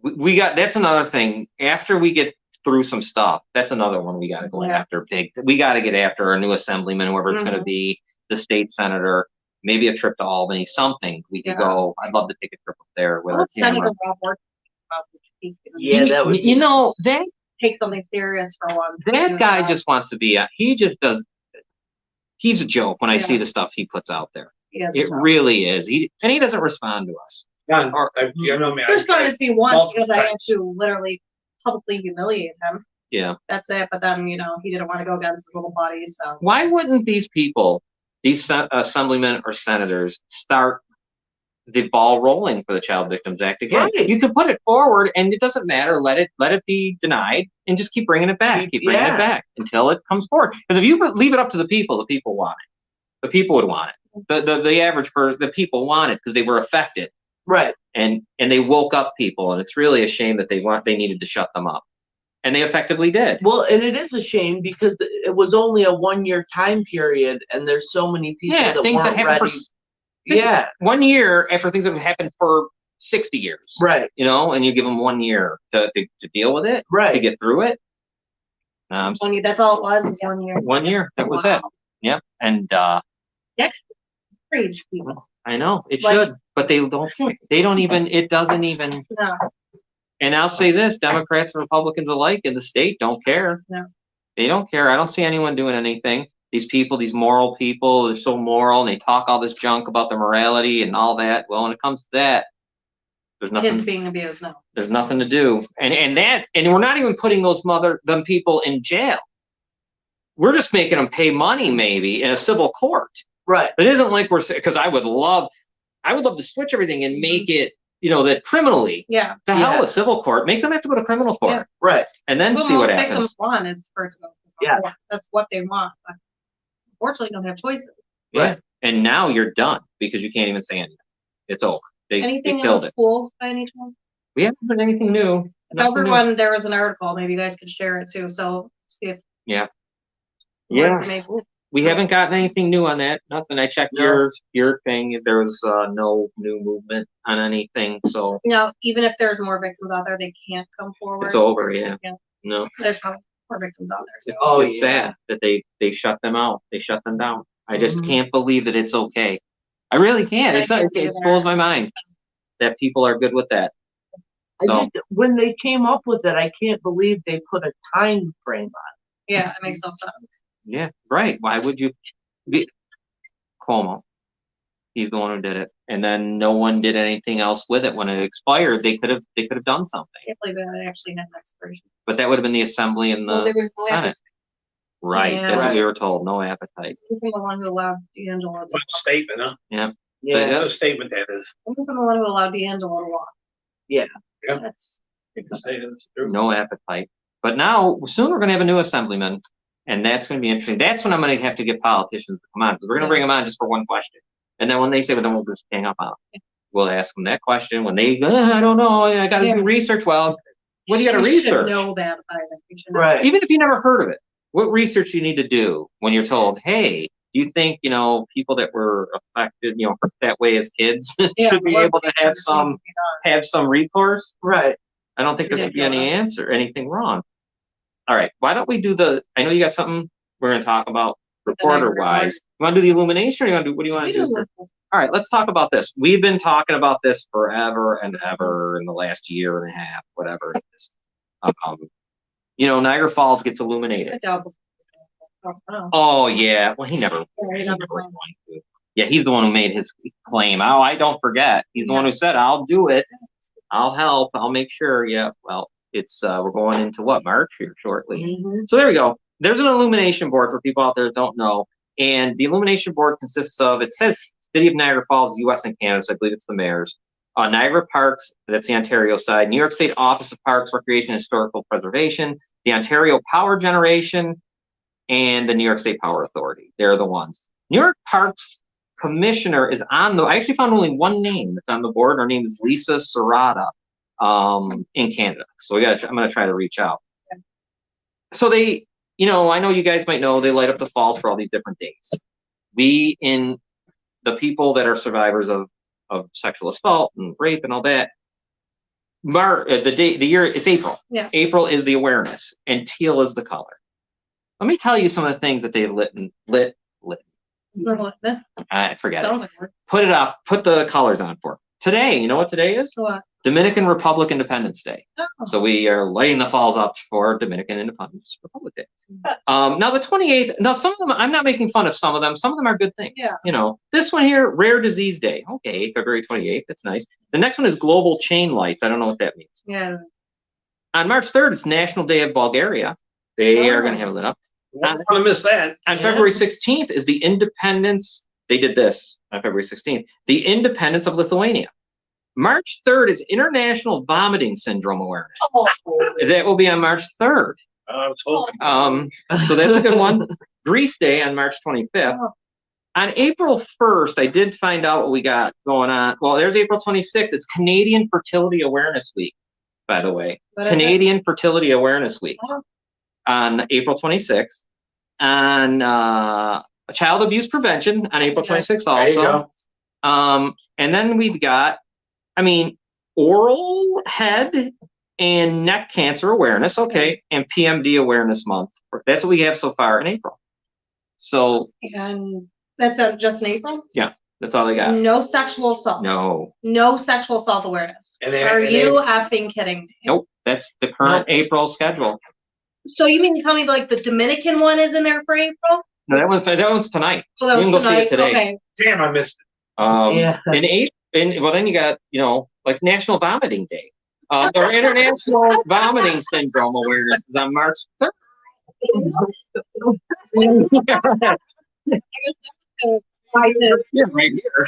we got, that's another thing. After we get through some stuff, that's another one we got to go after. We got to get after our new assemblyman, whoever it's going to be, the state senator, maybe a trip to Albany, something. We could go. I'd love to take a trip up there with our camera. Yeah, that would You know, that Take something serious for once. that guy just wants to be he just does. He's a joke when I see the stuff he puts out there. It really is. He doesn't respond to us. John, you know me. There's going to be once multiple because I had times. to literally publicly humiliate him. Yeah. That's it. But then, he didn't want to go against his little buddy. So Why wouldn't these people, these assemblymen or senators, start the ball rolling for the Child Victims Act again? Right. You could put it forward, and it doesn't matter. Let it be denied, and just keep bringing it back. Keep bringing it back until it comes forward. Because if you leave it up to the people want it. The people would want it. The average person, the people want it because they were affected. right. And they woke up people, and it's really a shame that they needed to shut them up, and they effectively did. Well, and it is a shame because it was only a 1-year time period, and there's so many people that things that weren't happened ready. 1 year after things that have happened for 60 years. Right. And you give them 1 year to deal with it, Right. to get through it. that's all it was 1 year. 1 year, that was it. Yep. And Rage people. I know it Like- should, but they don't. They don't even. It doesn't even. No. And I'll say this: Democrats and Republicans alike in the state don't care. No. They don't care. I don't see anyone doing anything. These people, these moral people, they're so moral, and they talk all this junk about their morality and all that. Well, when it comes to that, there's nothing. Kids being abused. No. There's nothing to do. And we're not even putting them people in jail. We're just making them pay money, maybe in a civil court. Right. It isn't like because I would love to switch everything and make it, that criminally. Yeah. To hell with civil court. Make them have to go to criminal court. Yeah. Right. And then That's see what most happens. victims want is for it to go to court. That's what they want. But unfortunately, don't have choices. Yeah. Right. And now you're done because you can't even say anything. It's over. They Anything killed in it. schools by any chance? We haven't heard anything new. Nothing new. Everyone, there was an article. Maybe you guys could share it too. So see if Yeah. more Yeah. information. We haven't gotten anything new on that. Nothing. I checked No. your thing. There was no new movement on anything. So Even if there's more victims out there, they can't come forward. it's over. Yeah. No. There's probably more victims out there. So. Oh, It's sad that they shut them out. They shut them down. I just can't believe that it's okay. I really can't. It blows my mind that people are good with that. When they came up with it, I can't believe they put a time frame on Yeah, it makes no sense. Yeah, right. Why would you? Cuomo. He's the one who did it, and then no one did anything else with it when it expired. They could have done something, I can't believe that actually had an expiration. but that would have been the Assembly and Well, the there was no Senate. Right, Yeah. that's what we Right. were told. No appetite. I'm the one who allowed D'Angelo to What a statement, huh? Yeah, it. What a statement that is. I'm the one who allowed D'Angelo to walk. Yeah. Yeah. That's It's true. no appetite. But now, soon we're going to have a new Assemblyman, and that's going to be interesting. That's when I'm going to have to get politicians to come on, because we're going to bring them on just for one question. And then when they say, well, then we'll just hang up on them. We'll ask them that question. When they go, I don't know, I got to do research. Well, what do you got to You should research? know that by then. You should know. Right. Even if you never heard of it, what research do you need to do when you're told, hey, do you think, people that were affected, that way as kids Yeah, should be what able to have some recourse? Right. I don't think there should be anything wrong. All right. Why don't we do I know you got something we're going to talk about reporter wise. You want to do the Illumination or what do you want We to do do? All right, let's talk about this. We've been talking about this forever and ever in the last year and a half, whatever it is. Niagara Falls gets illuminated. Oh yeah, well he never Yeah, he's the one who made his claim. Oh, I don't forget. He's the one who said, "I'll do it. I'll help. I'll make sure." Yeah. Well, it's we're going into what, March here shortly. Mm-hmm. So there we go. There's an illumination board for people out there that don't know, and the illumination board consists of, it says City of Niagara Falls, U.S. and Canada. So I believe it's the mayors. Niagara Parks, that's the Ontario side. New York State Office of Parks, Recreation, and Historical Preservation. The Ontario Power Generation, and the New York State Power Authority. They're the ones. New York Parks Commissioner is on the. I actually found only one name that's on the board. Her name is Lisa Serrata, in Canada. So I'm going to try to reach out. Okay. So they, I know you guys might know they light up the falls for all these different days. We, in the people that are survivors of sexual assault and rape and all that, the year, it's April. Yeah. April is the awareness, and teal is the color. Let me tell you some of the things that they've lit. I forget. Sounds like work. Put it up. Put the colors on for today. You know what today is? What? Dominican Republic Independence Day. Oh. So we are lighting the falls up for Dominican Independence Republic Day. Now the 28th. Now some of them, I'm not making fun of some of them. Some of them are good things. Yeah. This one here, Rare Disease Day. Okay, February 28th. That's nice. The next one is Global Chain Lights. I don't know what that means. Yeah. On March 3rd, it's National Day of Bulgaria. They are going to have it lit up. I don't want to miss that. On February 16th is the independence. They did this on February 16th. The independence of Lithuania. March 3rd is International Vomiting Syndrome Awareness. Oh. That will be on March 3rd. I was hoping. So that's a good one. Greece Day on March 25th. Oh. On April 1st, I did find out what we got going on. Well, there's April 26th. It's Canadian Fertility Awareness Week, by the way. Canadian Fertility Awareness Week. Oh. On April 26th. On Child Abuse Prevention on April 26th also. There you go. And then we've got, oral, head, and neck cancer awareness. Okay. And PMD Awareness Month. That's what we have so far in April. So. And that's just in April? Yeah. That's all they got. No sexual assault. No sexual assault awareness. Are you effing kidding me? Nope. That's the current April schedule. So you mean to tell me like the Dominican one is in there for April? No, that one's tonight. So that was you can go tonight. see it today. Okay. Damn, I missed it. Well, then you got, like National Vomiting Day. Or International Vomiting Syndrome Awareness is on March 3rd. Yeah, right here.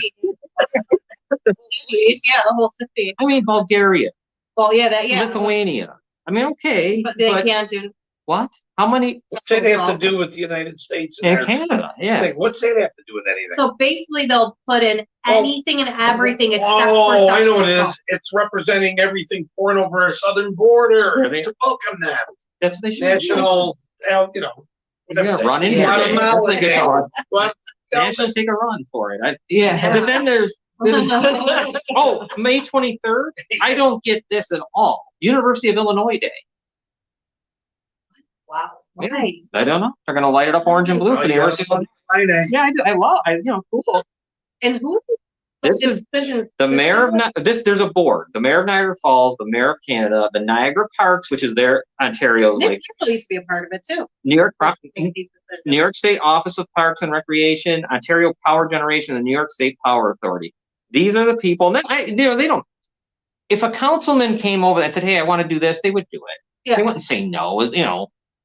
Yeah, the whole city. Bulgaria. Well, yeah, Lithuania. Okay. But they can't do. What? How many? What's that have to do with the United States and Canada? Yeah. Like, what's that have to do with anything? So basically, they'll put in anything and everything except for sexual I know what it assault. is. It's representing everything foreign over our southern border. They welcome them. That's what they should National, whatever. Run in here. National take a run for it. But then there's May 23rd. I don't get this at all. University of Illinois Day. Wow. Right. I don't know. They're going to light it up orange and blue for the University of Illinois. Yeah, I love. Cool. And who? This is the mayor of there's a board. The mayor of Niagara Falls, the mayor of Canada, the Niagara Parks, which is their Ontario's Nick used to be a part of it too. New York State Office of Parks and Recreation, Ontario Power Generation, and the New York State Power Authority. These are the people. And then, they don't. If a councilman came over and said, "Hey, I want to do this," they would do it. Yeah. They wouldn't say no.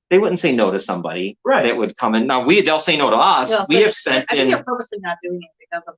They wouldn't say no to somebody that would come in. Now they'll say no to us. We have sent in. I think they're purposely not doing it because of.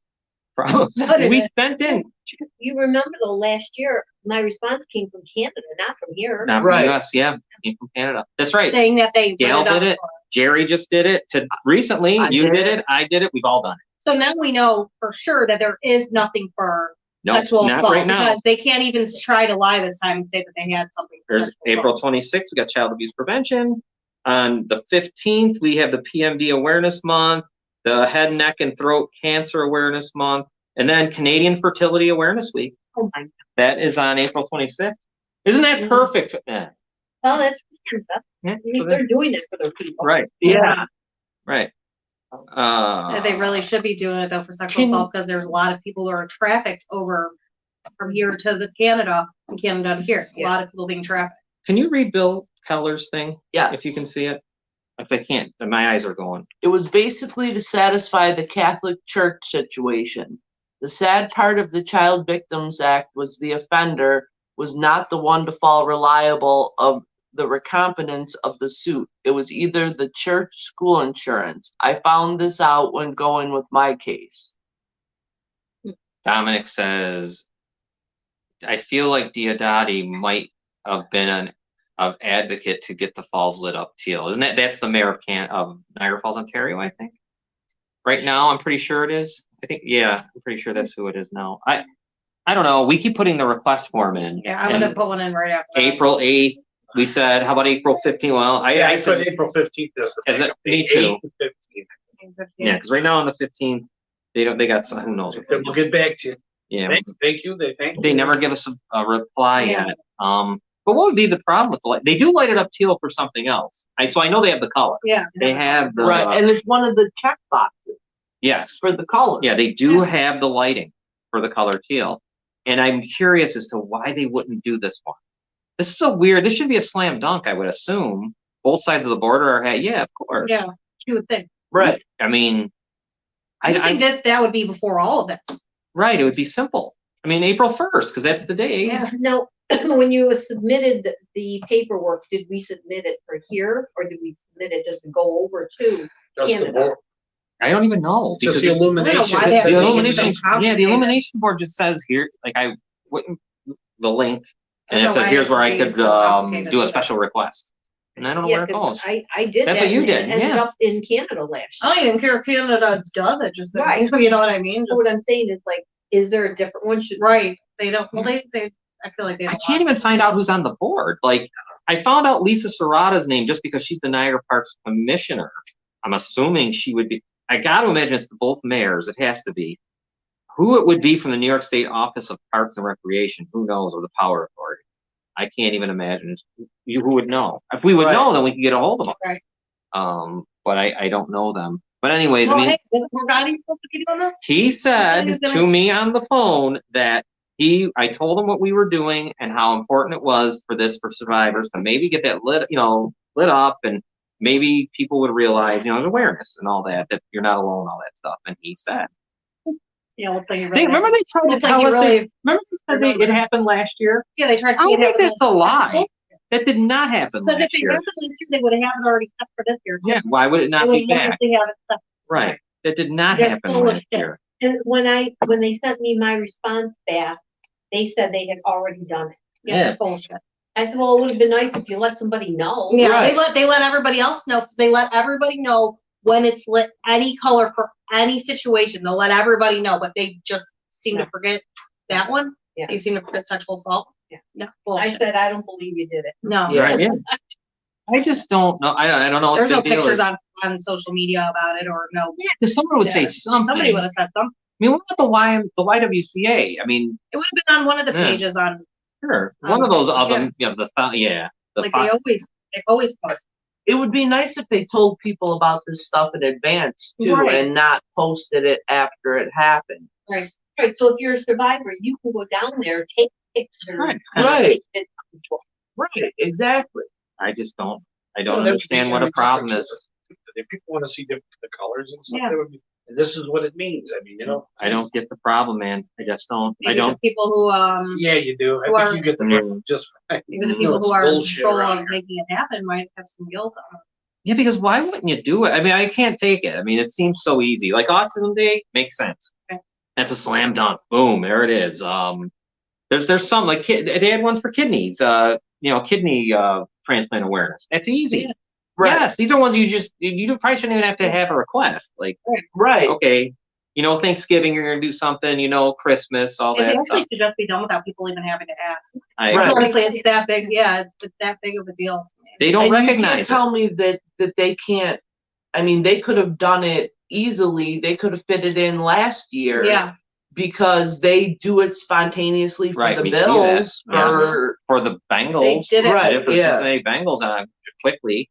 We sent in. You remember though, last year my response came from Canada, not from here. Not from us, yeah, came from Canada. That's right. Saying that they Gail did it. Jerry just did it. Recently, you did it. I did it. We've all done it. So now we know for sure that there is nothing for sexual assault right now. Because they can't even try to lie this time and say that they had something. There's April 26th. We got Child Abuse Prevention. On the 15th, we have the PMD Awareness Month, the Head, Neck, and Throat Cancer Awareness Month, and then Canadian Fertility Awareness Week. Oh my. That is on April 26th. Isn't that perfect? Yeah. Oh, that's weird. They're doing it for their people. Right. Yeah. Right. They really should be doing it though for sexual assault because there's a lot of people who are trafficked over from here to the Canada and Canada to here. A lot of people being trafficked. Can you read Bill Keller's thing? Yes. If you can see it. If I can't, my eyes are going. It was basically to satisfy the Catholic Church situation. The sad part of the Child Victims Act was the offender was not the one to fall reliable of the recompetence of the suit. It was either the church school insurance. I found this out when going with my case. Dominic says, I feel like Diodati might have been an advocate to get the falls lit up teal. Isn't that's the mayor of Niagara Falls, Ontario, I think. Right now, I'm pretty sure it is. I think, yeah, I'm pretty sure that's who it is now. I don't know. We keep putting the request form in. Yeah, I'm gonna put one in right after. April 8th. We said, how about April 15th? Well, I said said April 15th. Is it? Me too. 15th. Yeah, because right now on the 15th, they got some, who knows. We'll get back to you. Yeah. Thank you. They never give us a reply yet. But what would be the problem with the light? They do light it up teal for something else. So I know they have the color. Yeah. They have the Right, and it's one of the check boxes. Yes. For the color. Yeah, they do have the lighting for the color teal. And I'm curious as to why they wouldn't do this one. This is this should be a slam dunk, I would assume. Both sides of the border are, yeah, of course. Yeah, you would think. Right. I mean, I think that would be before all of it. Right, it would be simple. I mean, April 1st, because that's the day. Yeah. Now, when you submitted the paperwork, did we submit it for here, or did we submit it just to go over to Canada? I don't even know. Just the Illumination. The Illumination board just says here, like I wouldn't the link, and it says here's where I could do a special request. And I don't know where it goes. I did That's that. What you did. And ended up in Canada last year. I don't even care if Canada does it. Just right. You know what I mean? What I'm saying is like, is there a different one? Right. They don't. Well, they. I feel like they. I can't even find out who's on the board. Like I found out Lisa Serrata's name just because she's the Niagara Parks commissioner. I'm assuming she would be. I got to imagine it's both mayors. It has to be. Who it would be from the New York State Office of Parks and Recreation, who knows, or the Power Authority. I can't even imagine. Who would know? If we would know, then we could get a hold of them. Right. But I don't know them. But anyways, hey, isn't Morgani supposed to be doing this? He said to me on the phone that I told him what we were doing and how important it was for survivors to maybe get that lit up, and maybe people would realize, there's awareness and all that you're not alone, all that stuff. And he said, yeah, looks like you really remember they tried to tell us it happened last year? Yeah, they tried to I say don't think that's a lie. That did not happen last year. Because if it happened last year, they would have it already set for this year. Yeah, why would it not be back? Have it right. That did not happen last year. And when they sent me my response back, they said they had already done it. Yeah, bullshit. I said, well, it would have been nice if you let somebody know. Yeah, right. they let everybody else know. They let everybody know when it's lit any color for any situation. They'll let everybody know, but they just seem to forget that one. Yeah. They seem to forget sexual assault. Yeah. No, I said, I don't believe you did it. No. Yeah. I just don't know. I don't know. There's no pictures on social media about it, or no. Yeah, because someone would say something. Somebody would have said something. I mean, what about the YWCA? I mean, it would have been on one of the pages on. Sure, one of those other, They always post. It would be nice if they told people about this stuff in advance too, and not posted it after it happened. Right. Right. So if you're a survivor, you can go down there, take pictures. Right. Exactly. I just don't. I don't understand what a problem is. If people want to see the colors and stuff, and this is what it means. I mean, I don't get the problem, man. I just don't. Maybe I don't. The people who Yeah, you do. I think you get the problem just right. Even the people who are in control of making it happen might have some guilt on them. Yeah, because why wouldn't you do it? I mean, I can't take it. I mean, it seems so easy. Like Autism Day makes sense. Okay. That's a slam dunk. Boom, there it is. There's some like they had ones for kidneys. Kidney transplant awareness. That's easy. Yeah. Right. Yes, these are ones you probably shouldn't even have to have a request. Like, right. Okay, Thanksgiving you're gonna do something. Christmas, all that. It actually should just be done without people even having to ask. Honestly, it's that big. Yeah, it's that big of a deal. They don't recognize. Tell me that they can't. I mean, they could have done it easily. They could have fit it in last year. Yeah. Because they do it spontaneously for the Bills or for the Bengals. They did it. If there's so many Bengals on quickly.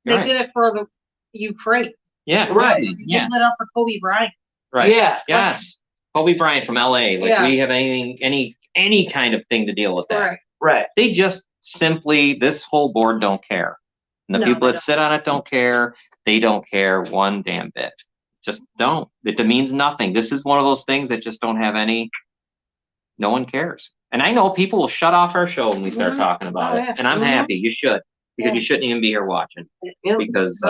They did it for the Ukraine. Yeah, Right. quickly, They yeah, lit up for Kobe Bryant. right. Yeah. Yes. Kobe Bryant from LA. Like Yeah. we have any kind of thing to deal with that. Right. Right. They just simply, this whole board don't care. And the No, people they that sit on it don't care. They don't care one damn bit. Just don't. It means nothing. This is one of those things that just don't have any, no one cares. And I know people will shut off our show when we start talking about it. yeah. And I'm happy. You should. Because Yeah. you shouldn't even be here watching. Yeah. Because,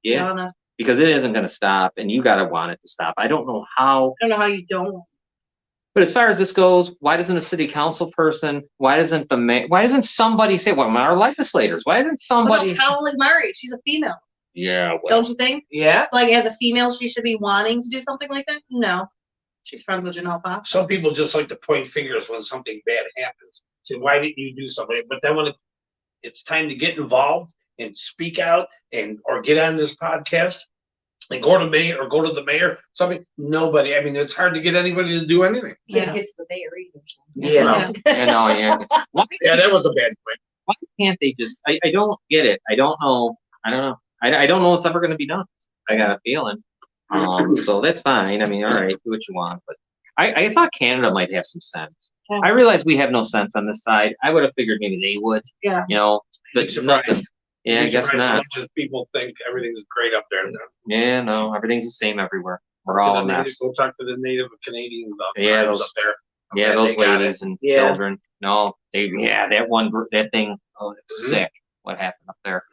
Yeah. I because it isn't going to stop and you got to want it to stop. I don't know how. don't know how you don't. But as far as this goes, why doesn't a city council person, why doesn't somebody say, well, our legislators, why isn't somebody? Colin Murray, she's a female. Yeah, well, Don't you think? Yeah. Like, as a female, she should be wanting to do something like that? No. She's friends with Janelle Fox. Some people just like to point fingers when something bad happens. Say, why didn't you do something? But then when it's time to get involved and speak out or get on this podcast and go to the mayor, something, nobody. I mean, it's hard to get anybody to do anything. Can't get to the mayor either. Yeah. Yeah. Yeah, that was a bad point. Why can't they just, I don't get it. I don't know. I don't know what's ever going to be done. I got a feeling. So that's fine. I mean, all right, do what you want. But I thought Canada might have some sense. Yeah. I realize we have no sense on this side. I would have figured maybe they would. Yeah. You know, but Be surprised. yeah, I Be guess surprised not. as much as people think everything's great up there. Yeah, no, everything's the same everywhere. We're all a mess. Go talk to the Native Canadians Yeah, tribes those- up there. Yeah, Okay, those they got ladies and Yeah. children. No, that thing. Oh, it's Mhm. sick. What happened up there?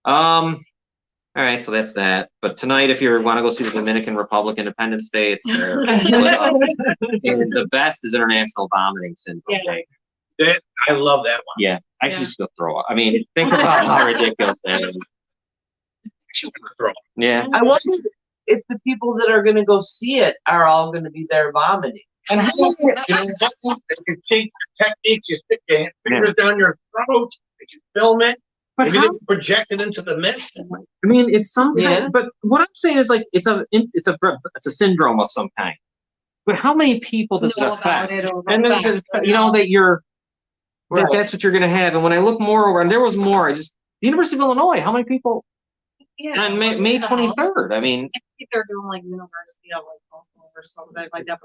All right, so that's that. But tonight, if you want to go see the Dominican Republic Independence Day, it's there. And the best is International Vomiting Syndrome Yeah. Day. I love that one. Yeah, I should Yeah. just go throw up. I mean, think about how ridiculous that is. She wanna throw. Yeah. I wonder if the people that are going to go see it are all going to be there vomiting. And how you take your techniques, you stick your fingers down your throat, you film it, But maybe how, they project it into the mist. I mean, it's some Yeah. kind. But what I'm saying is, like, it's a syndrome of some kind. But how many people does it Know affect? about it or And then about just, it, you know, that Right. that's what you're going to have. And when I look more over, and there was more, the University of Illinois, how many people Yeah. on May 23rd? I mean, I think they're doing like university of like Buffalo or something like that.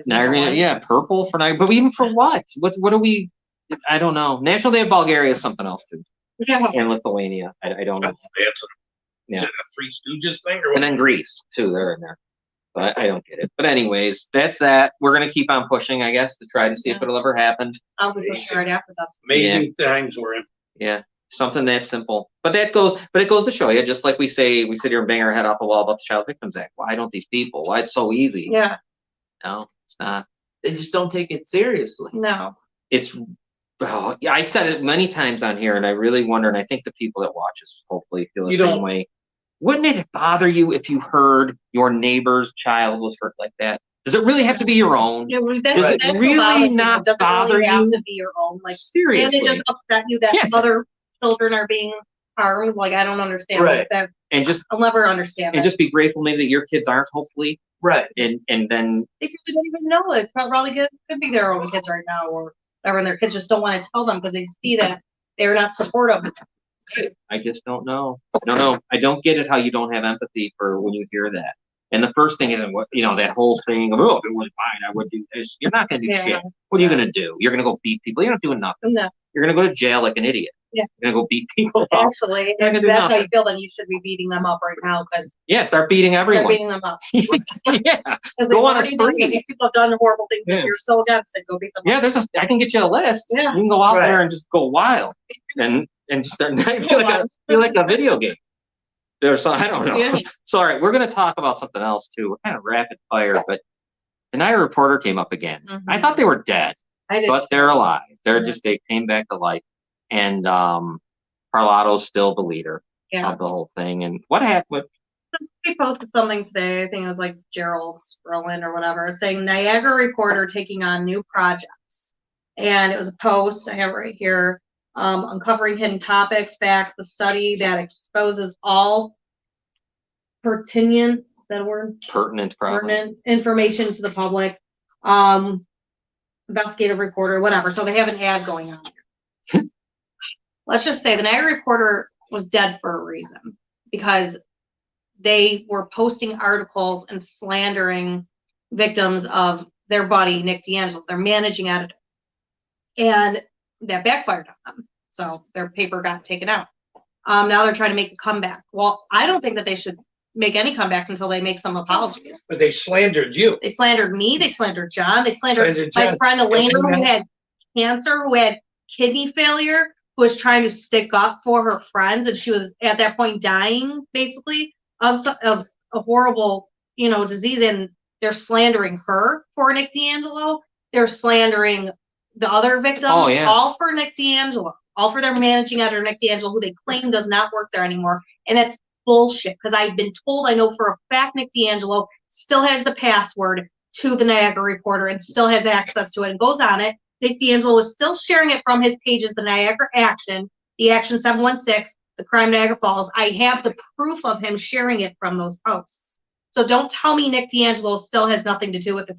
Niagara, yeah, purple for Niagara, but even for what? What do we? I don't know. National Day of Bulgaria is something else too, Yeah. and Lithuania. I don't know. It's Yeah. a Three Stooges thing or And what? then Greece too. They're in there. But I don't get it. But anyways, that's that. We're gonna keep on pushing, I guess, to try to see if it'll ever happen. I'll be pushing right after that. Amazing times we're in. Yeah, something that simple. But it goes to show you, just like we say, we sit here and bang our head off the wall about the Child Victims Act. Why don't these people? Why it's so easy? Yeah. No, it's not. They just don't take it seriously. No. Yeah, I said it many times on here, and I really wonder, and I think the people that watch us hopefully feel the You same don't- way. Wouldn't it bother you if you heard your neighbor's child was hurt like that? Does it really have to be your own? Yeah, well, that's, Does it that's really about it. not It doesn't bother really have you? to be your own. Like, and Seriously. it just upset you that Yeah. other children are being harmed. Like, I don't understand Right. that. And just I'll never understand and that. just be grateful maybe that your kids aren't, hopefully. Right. And then They really don't even know it. Probably could be their own kids right now, or whatever, and their kids just don't want to tell them because they see that they're not supportive. I just don't know. I don't get it how you don't have empathy for when you hear that. And the first thing isn't what, that whole thing of, oh, if it was mine, I would do this. You're not going to do Yeah. shit. What are you going to do? You're going to go beat people. You're not doing nothing. No, You're going to go to jail like an idiot. Yeah. You're going to go beat people up. actually, Not gonna if do that's how nothing. you feel, then you should be beating them up right now because Yeah, start beating start everyone. beating them up. Yeah. Because Go they've on a already done spree. it. These people have done horrible things. Yeah. If you're so against it, go beat them Yeah, up. I can get you a list. Yeah. You can go out Right. there and just go wild and just start feel like a video game. I don't know. Yeah. Sorry, we're going to talk about something else too. We're kind of rapid fire, but the Niagara Reporter came up again. Mhm. I thought they were dead, I did. but they're alive. Yeah. They came back to life. And Parlato's still the leader Yeah. of the whole thing. And what happened? He posted something today. I think it was like Gerald Sperlin or whatever, saying Niagara Reporter taking on new projects. And it was a post I have right here, uncovering hidden topics, facts, the study that exposes all pertinent, is that a word? Pertinent, probably. Pertinent information to the public. Investigative reporter, whatever. So they have an ad going on. Let's just say the Niagara Reporter was dead for a reason. because they were posting articles and slandering victims of their buddy, Nick D'Angelo, their managing editor. And that backfired on them. So their paper got taken out. Now they're trying to make a comeback. Well, I don't think that they should make any comebacks until they make some apologies. But they slandered you. They slandered me. They slandered John. They slandered my friend Elena, who had cancer, who had kidney failure, who was trying to stick up for her friends, and she was at that point dying, basically, of a horrible, disease. And they're slandering her for Nick D'Angelo. They're slandering the other victims, all for Nick D'Angelo, all for their managing editor, Nick D'Angelo, who they claim does not work there anymore. And that's bullshit, because I've been told, I know for a fact, Nick D'Angelo still has the password to the Niagara Reporter and still has access to it and goes on it. Nick D'Angelo is still sharing it from his pages, the Niagara Action, the Action 716, the Crime Niagara Falls. I have the proof of him sharing it from those posts. So don't tell me Nick D'Angelo still has nothing to do with it.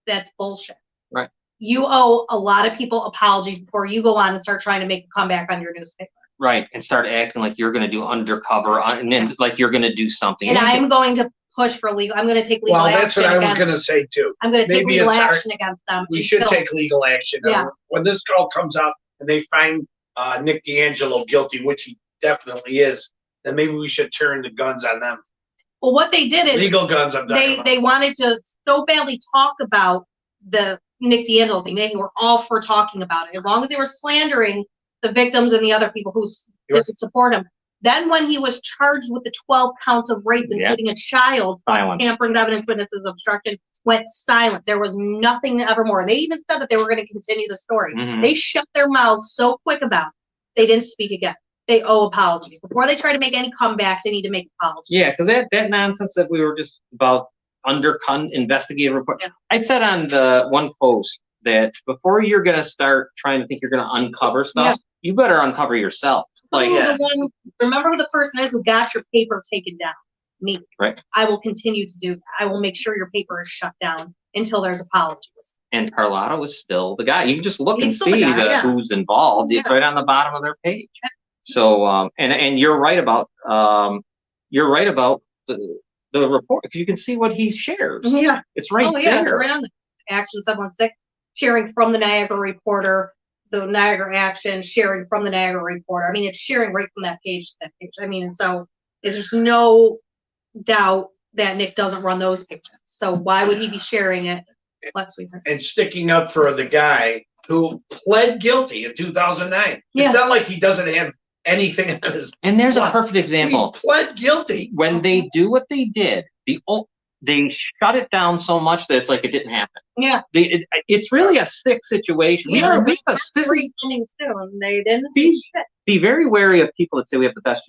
That's bullshit. Right. You owe a lot of people apologies before you go on and start trying to make a comeback on your newspaper. Right, and start acting like you're going to do undercover, and then like you're going to do something. And I'm going to push for legal. I'm going to take legal action. Well, that's what I was going to say too. I'm going to take legal action against them. We should take legal action. Yeah. When this girl comes out and they find Nick D'Angelo guilty, which he definitely is, then maybe we should turn the guns on them. Well, what they did is legal guns. They wanted to so badly talk about the Nick D'Angelo thing. They were all for talking about it, as long as they were slandering the victims and the other people who didn't support him. Then when he was charged with the 12 counts of rape, including a child, tampering with evidence, witnesses, obstruction, went silent. There was nothing evermore. They even said that they were going to continue the story. Mm-hmm. They shut their mouths so quick about it. They didn't speak again. They owe apologies. Before they try to make any comebacks, they need to make apologies. Yeah, because that nonsense that we were just about undercut investigative report. Yeah. I said on the one post that before you're going to start trying to think you're going to uncover stuff, you better uncover yourself. Remember who the person is who got your paper taken down? Me. Right. I will continue to do that. I will make sure your paper is shut down until there's apologies. And Carlotta is still the guy. You can just look and see who's involved. Yeah. It's right on the bottom of their page. So, and you're right about the report, because you can see what he shares. Yeah. It's right there. It's right on the Action 716, sharing from the Niagara Reporter, the Niagara Action, sharing from the Niagara Reporter. I mean, it's sharing right from that page to that page. I mean, so there's no doubt that Nick doesn't run those pages. So why would he be sharing it last week? And sticking up for the guy who pled guilty in 2009. Yeah. It's not like he doesn't have anything in his. And there's a perfect example. He pled guilty. When they do what they did, they shut it down so much that it's like it didn't happen. Yeah. It's really a sick situation. They didn't be very wary of people that say we have the best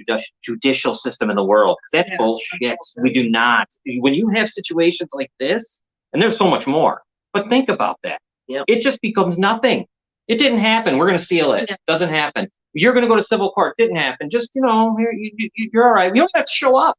judicial system in the world, because that's bullshit. We do not. When you have situations like this, and there's so much more, but think about that. Yep. It just becomes nothing. It didn't happen. We're going to seal it. Doesn't happen. You're going to go to civil court. Didn't happen. Just, you're all right. You don't have to show up.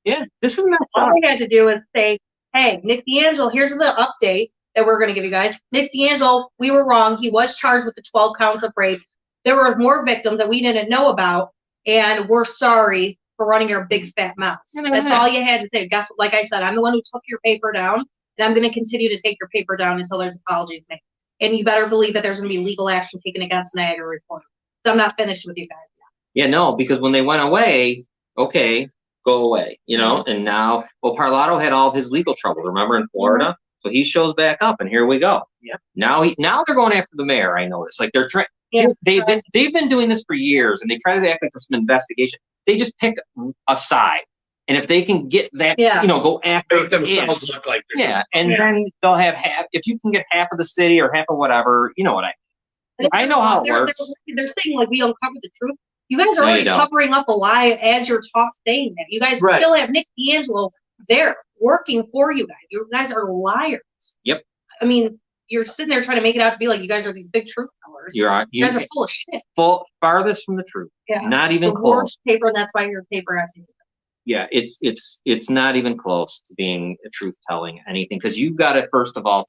Yeah, this is messed up. All we had to do is say, hey, Nick D'Angelo, here's the update that we're going to give you guys. Nick D'Angelo, we were wrong. He was charged with the 12 counts of rape. There were more victims that we didn't know about, and we're sorry for running your big fat mouth. That's all you had to say. Guess what? Like I said, I'm the one who took your paper down, and I'm going to continue to take your paper down until there's apologies made. And you better believe that there's going to be legal action taken against Niagara Reporter. So I'm not finished with you guys yet. Yeah, no, because when they went away, okay, go away, and now, Parlato had all of his legal trouble, remember, in Florida? Mm-hmm. So he shows back up, and here we go. Yeah. Now they're going after the mayor, I noticed. Like they're trying. Yeah. They've been doing this for years, and they try to act like there's some investigation. They just pick a side, and if they can get that, go after make themselves look like then they'll have half. If you can get half of the city or half of whatever, you know what I know how it works. They're saying like we uncovered the truth. You guys are already covering up a lie as you're saying that. You guys still have Nick D'Angelo there working for you guys. You guys are liars. Yep. I mean, you're sitting there trying to make it out to be like you guys are these big truth tellers. You guys are full of shit. Farthest from the truth. Yeah. Not even the close. Worst paper, and that's why your paper has to be. Yeah, it's not even close to being a truth telling anything, because you've got to first of all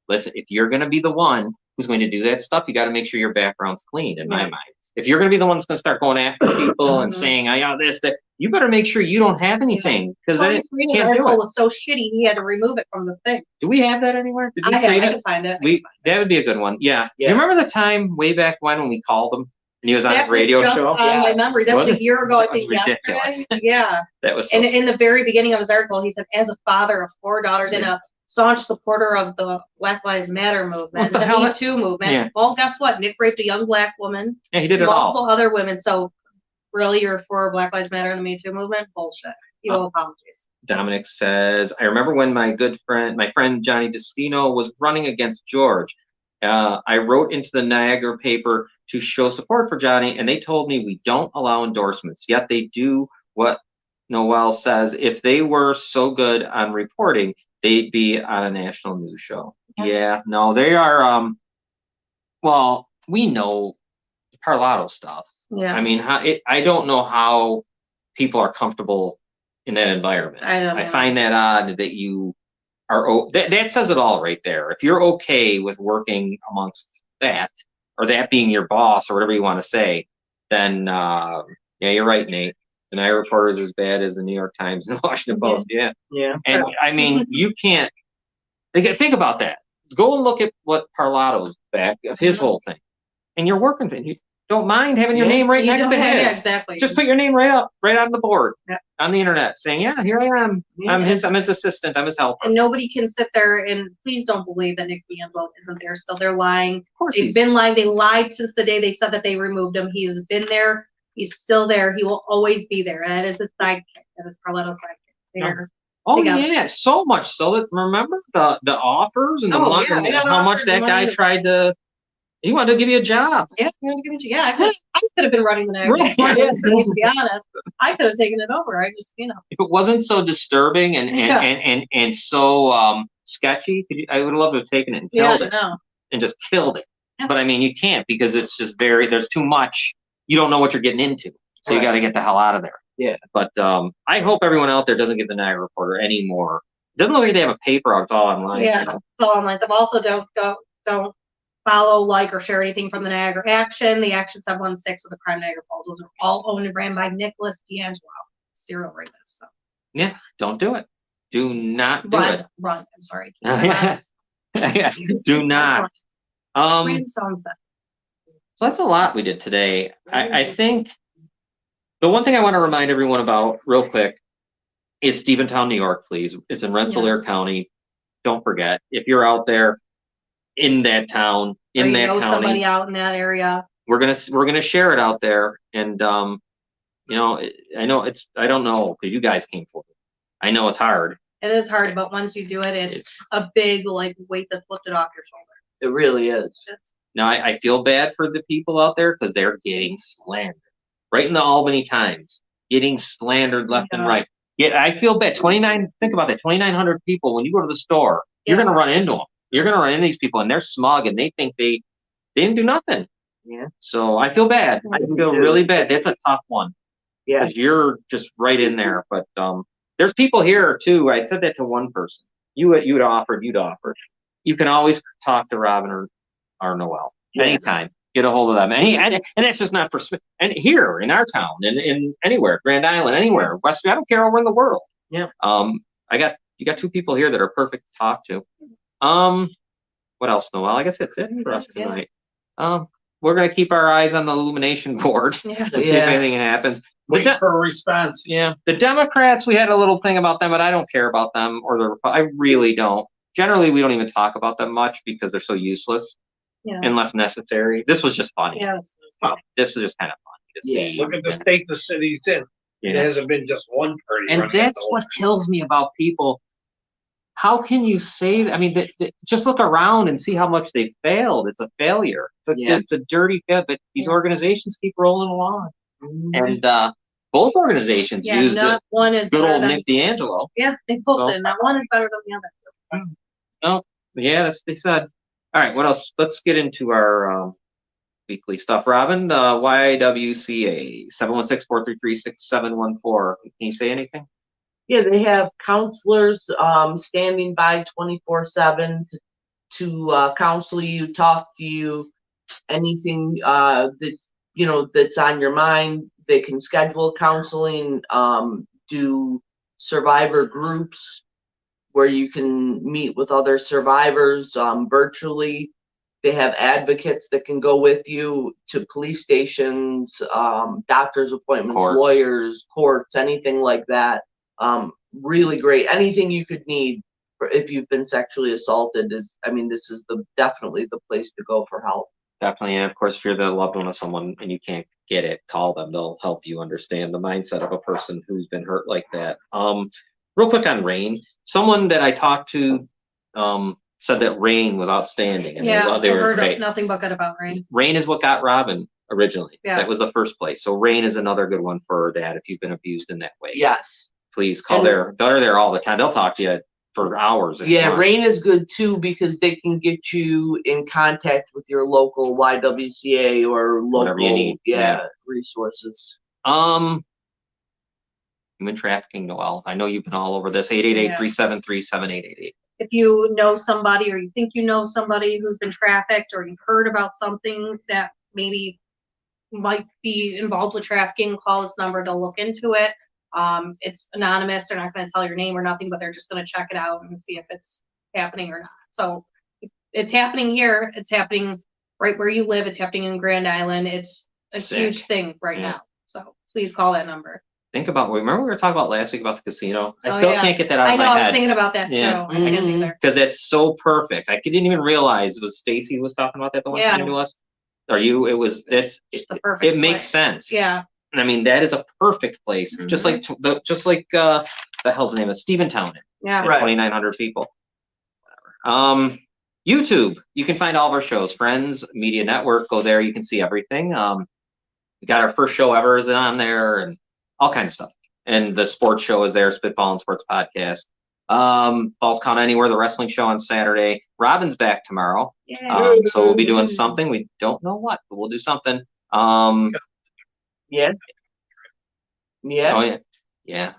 listen. If you're going to be the one who's going to do that stuff, you got to make sure your background's clean. In my mind, if you're going to be the one that's going to start going after people and saying, "I got this," that you better make sure you don't have anything because then His article was so shitty he had to remove it from the thing. Do we have that anywhere? Did we I can find it. That would be a good one. Yeah. Do you remember the time way back when we called him and he was on his radio show? My memory. That was a year ago. I think. Ridiculous. Yeah. That was. And in the very beginning of his article, he said, "As a father of 4 daughters and a staunch supporter of the Black Lives Matter movement, the Me Too movement." Yeah. Well, guess what? Nick raped a young black woman. Yeah, he did it all. Multiple other women. So, really, you're for Black Lives Matter and the Me Too movement? Bullshit. You owe apologies. Dominic says, I remember when my friend Johnny Destino was running against George. I wrote into the Niagara paper to show support for Johnny, and they told me we don't allow endorsements. Yet they do what Noel says. If they were so good on reporting, they'd be on a national news show. Yeah, no, they are. Well, we know Parlato stuff. Yeah. I mean, I don't know how people are comfortable in that environment. I find that odd that you are. That says it all right there. If you're okay with working amongst that, or that being your boss, or whatever you want to say, then yeah, you're right, Nate. The Niagara Reporter is as bad as the New York Times and the Washington Post. Yeah. And I mean, you can't think about that. Go and look at what Parlato's back of his whole thing, and you're working thing. You don't mind having your name right next to his. Yeah, exactly. Just put your name right on the board, on the internet, saying, "Yeah, here I am. I'm his assistant. I'm his helper." And nobody can sit there and please don't believe that Nick D'Angelo isn't there still. They're lying. Of course, they've been lying. They lied since the day they said that they removed him. He has been there. He's still there. He will always be there. That is his sidekick. That is Parlato's sidekick. Yeah, so much so that remember the offers and how much that guy tried to. He wanted to give you a job. Yeah, he wanted to give you a job. I could have been running the Niagara. To be honest, I could have taken it over. I just, If it wasn't so disturbing and so sketchy, I would love to have taken it and killed it. And just killed it. Yeah. But I mean, you can't because it's just there's too much. You don't know what you're getting into, so you got to get the hell out of there. Yeah. But I hope everyone out there doesn't get the Niagara Reporter anymore. It doesn't look like they have a paper. It's all online. Yeah, it's all online. So also don't follow, like, or share anything from the Niagara Action, the Action 716, or the Crime Niagara Falls. Those are all owned and ran by Nicholas D'Angelo, serial rapist. So. Yeah, don't do it. Do not do it. Run. I'm sorry. Do not. Sounds better. So that's a lot we did today. I think the one thing I want to remind everyone about real quick is Stephentown, New York, please. It's in Rensselaer County. Don't forget. If you're out there in that town, county, somebody out in that area, we're gonna share it out there. And I know I don't know because you guys came for it. I know it's hard. It is hard, but once you do it, it's a big weight that's lifted off your shoulder. It really is. Now, I feel bad for the people out there because they're getting slandered. Right in the Albany Times, getting slandered left and right. Yeah, I feel bad. Think about that. 2,900 people. When you go to the store, you're going to run into them. You're going to run into these people, and they're smug, and they think they didn't do nothing. Yeah. So I feel bad. I feel really bad. That's a tough one. Yeah. You're just right in there. But there's people here, too. I said that to one person. You'd offered. You can always talk to Robin or Noel anytime. Get a hold of them, and that's just not for and here in our town, and in anywhere, Grand Island, anywhere, West. I don't care over in the world. Yeah. You got 2 people here that are perfect to talk to. What else, Noel? I guess that's it for us tonight. We're gonna keep our eyes on the Illumination board and see if anything happens. Wait for a response. Yeah, the Democrats. We had a little thing about them, but I don't care about them I really don't. Generally, we don't even talk about them much because they're so useless. Yeah. Unless necessary. This was just funny. Yeah, this is just kind of funny to see. Look at the state the city's in. It hasn't been just one party. And that's what kills me about people. How can you say that? I mean, just look around and see how much they failed. It's a failure. It's a dirty failure, but these organizations keep rolling along. Mm-hmm. And both organizations used one is good old Nick D'Angelo. Yeah, they both did. Not one is better than the other. No, that's what they said. All right, what else? Let's get into our weekly stuff. Robin, the YWCA, 716-433-6714. Can you say anything? Yeah, they have counselors standing by 24/7 to counsel you, talk to you, anything that that's on your mind. They can schedule counseling, do survivor groups where you can meet with other survivors virtually. They have advocates that can go with you to police stations, doctor's appointments, Courts. lawyers, courts, anything like that. Really great. Anything you could need if you've been sexually assaulted this is definitely the place to go for help. Definitely. And of course, if you're the loved one of someone and you can't get it, call them. They'll help you understand the mindset of a person who's been hurt like that. Real quick on RAIN, someone that I talked to said that RAIN was outstanding. And they were great. Nothing but good about RAIN. RAIN is what got Robin originally. Yeah. That was the first place. So RAIN is another good one for dad if you've been abused in that way. Yes. Please call. They're there all the time. They'll talk to you for hours. Yeah, RAIN is good too because they can get you in contact with your local YWCA or local whatever you need. resources. Human trafficking, Noelle. I know you've been all over this. 888-373-7888. If you know somebody or you think you know somebody who's been trafficked or you've heard about something that maybe might be involved with trafficking, call this number. They'll look into it. It's anonymous. They're not going to tell your name or nothing, but they're just going to check it out and see if it's happening or not. So it's happening here. It's happening right where you live. It's happening in Grand Island. It's a huge thing right now. So please call that number. Think about, remember we were talking about last week about the casino? I still can't get that out of my head. I know, I was thinking about that too. Yeah. I didn't either. Because it's so perfect. I didn't even realize Stacy was talking about that the one time to us. Or you, it was this. It's the perfect it makes place. sense. Yeah. I mean, that is a perfect place. Just like the hell's the name of Stephentown. Yeah. Right. 2,900 people. Whatever. YouTube. You can find all of our shows. Friends Media Network. Go there. You can see everything. We got our first show ever is on there and all kinds of stuff. And the sports show is there. Spitball and Sports Podcast. Falls Count Anywhere. The wrestling show on Saturday. Robin's back tomorrow. Yeah. So we'll be doing something. We don't know what, but we'll do something. Yeah. Oh yeah.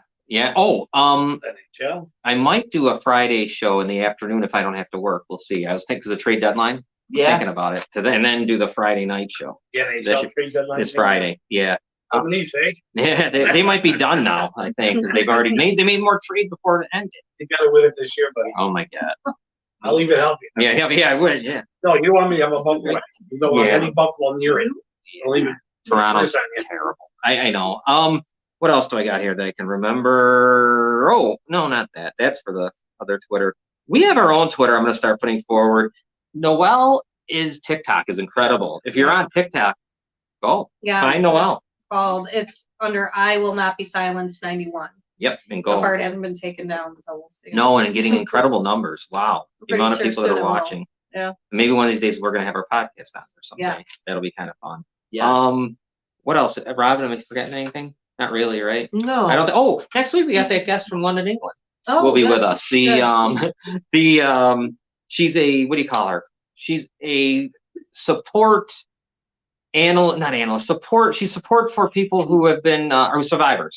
Oh, NHL. I might do a Friday show in the afternoon if I don't have to work. We'll see. I was thinking it's a trade deadline. Thinking about it and then do the Friday night show. Yeah, NHL trade deadline. This Friday. Yeah. How many say? Yeah, they might be done now. I think they've already made more trades before it ended. You got to win it this year, buddy. Oh my God. I'll leave it help you. Yeah, I would. Yeah. No, you want me to have a Buffalo. You don't want any Buffalo near it. I'll leave it. Toronto's terrible. I know. What else do I got here that I can remember? Oh, no, not that. That's for the other Twitter. We have our own Twitter I'm going to start putting forward. Noelle TikTok is incredible. If you're on TikTok, go. Yeah. Find Noelle. It's under I Will Not Be Silenced 91. Yep, and go. So far it hasn't been taken down, so we'll see. No, and getting incredible numbers. Wow. The amount of people that are watching. Yeah. Maybe one of these days we're going to have our podcast on or something. Yeah. That'll be kind of fun. Yeah. What else? Robin, am I forgetting anything? Not really, right? No. I don't think. Next week we got that guest from London, England. Oh, will be good. with us. She's a, what do you call her? She's a support support. She's support for people who have been, or survivor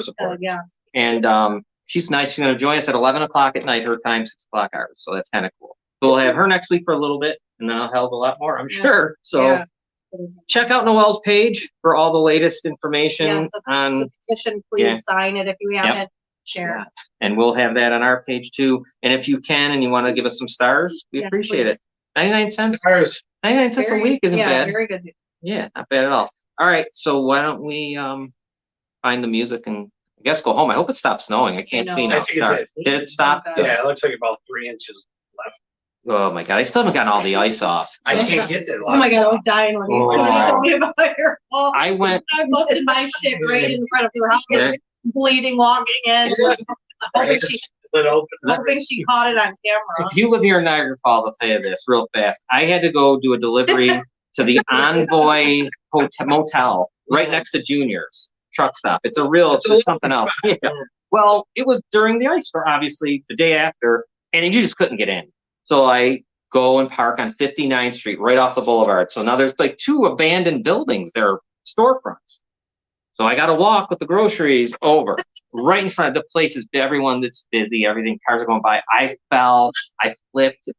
support. Yeah. And she's nice. She's going to join us at 11 o'clock at night, her time, 6 o'clock hours. So that's kind of cool. So we'll have her next week for a little bit, and then I'll have a lot more, I'm sure. So check out Noelle's page for all the latest information on the petition. Please sign it if you haven't. Share it. And we'll have that on our page too. And if you can and you want to give us some stars, we appreciate it. 99 cents. 99 cents a week isn't bad. Very good. Yeah, not bad at all. All right, so why don't we find the music and I guess go home. I hope it stops snowing. I can't see now. Did it stop? Yeah, it looks like about 3 inches left. Oh my God, I still haven't gotten all the ice off. I can't get there. Oh my God, I was dying when you told me about your fault. I busted my shit right in front of your house. Bleeding, walking in. Hoping she caught it on camera. If you live here in Niagara Falls, I'll tell you this real fast. I had to go do a delivery to the Envoy Motel right next to Junior's truck stop. It's something else. Yeah. Well, it was during the ice storm, obviously, the day after, and you just couldn't get in. So I go and park on 59th Street, right off the boulevard. So now there's like 2 abandoned buildings. They're storefronts. So I got to walk with the groceries over right in front of the places. Everyone that's busy, everything, cars are going by. I fell, I flipped,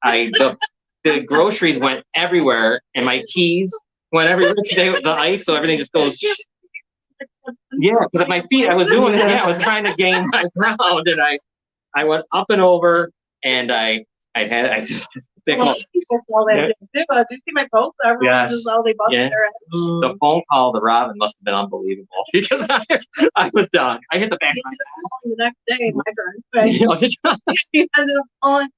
the groceries went everywhere, and my keys Whenever you stay with the ice, so everything just goes. Yeah, because at my feet, I was doing it. Yeah, I was trying to gain my ground, and I went up and over, and I just. People fall that too. Did you see my post? Everyone just all they busted their head. The phone call to Robin must have been unbelievable because I was done. I hit the back. The next day, my friend. She ended up calling.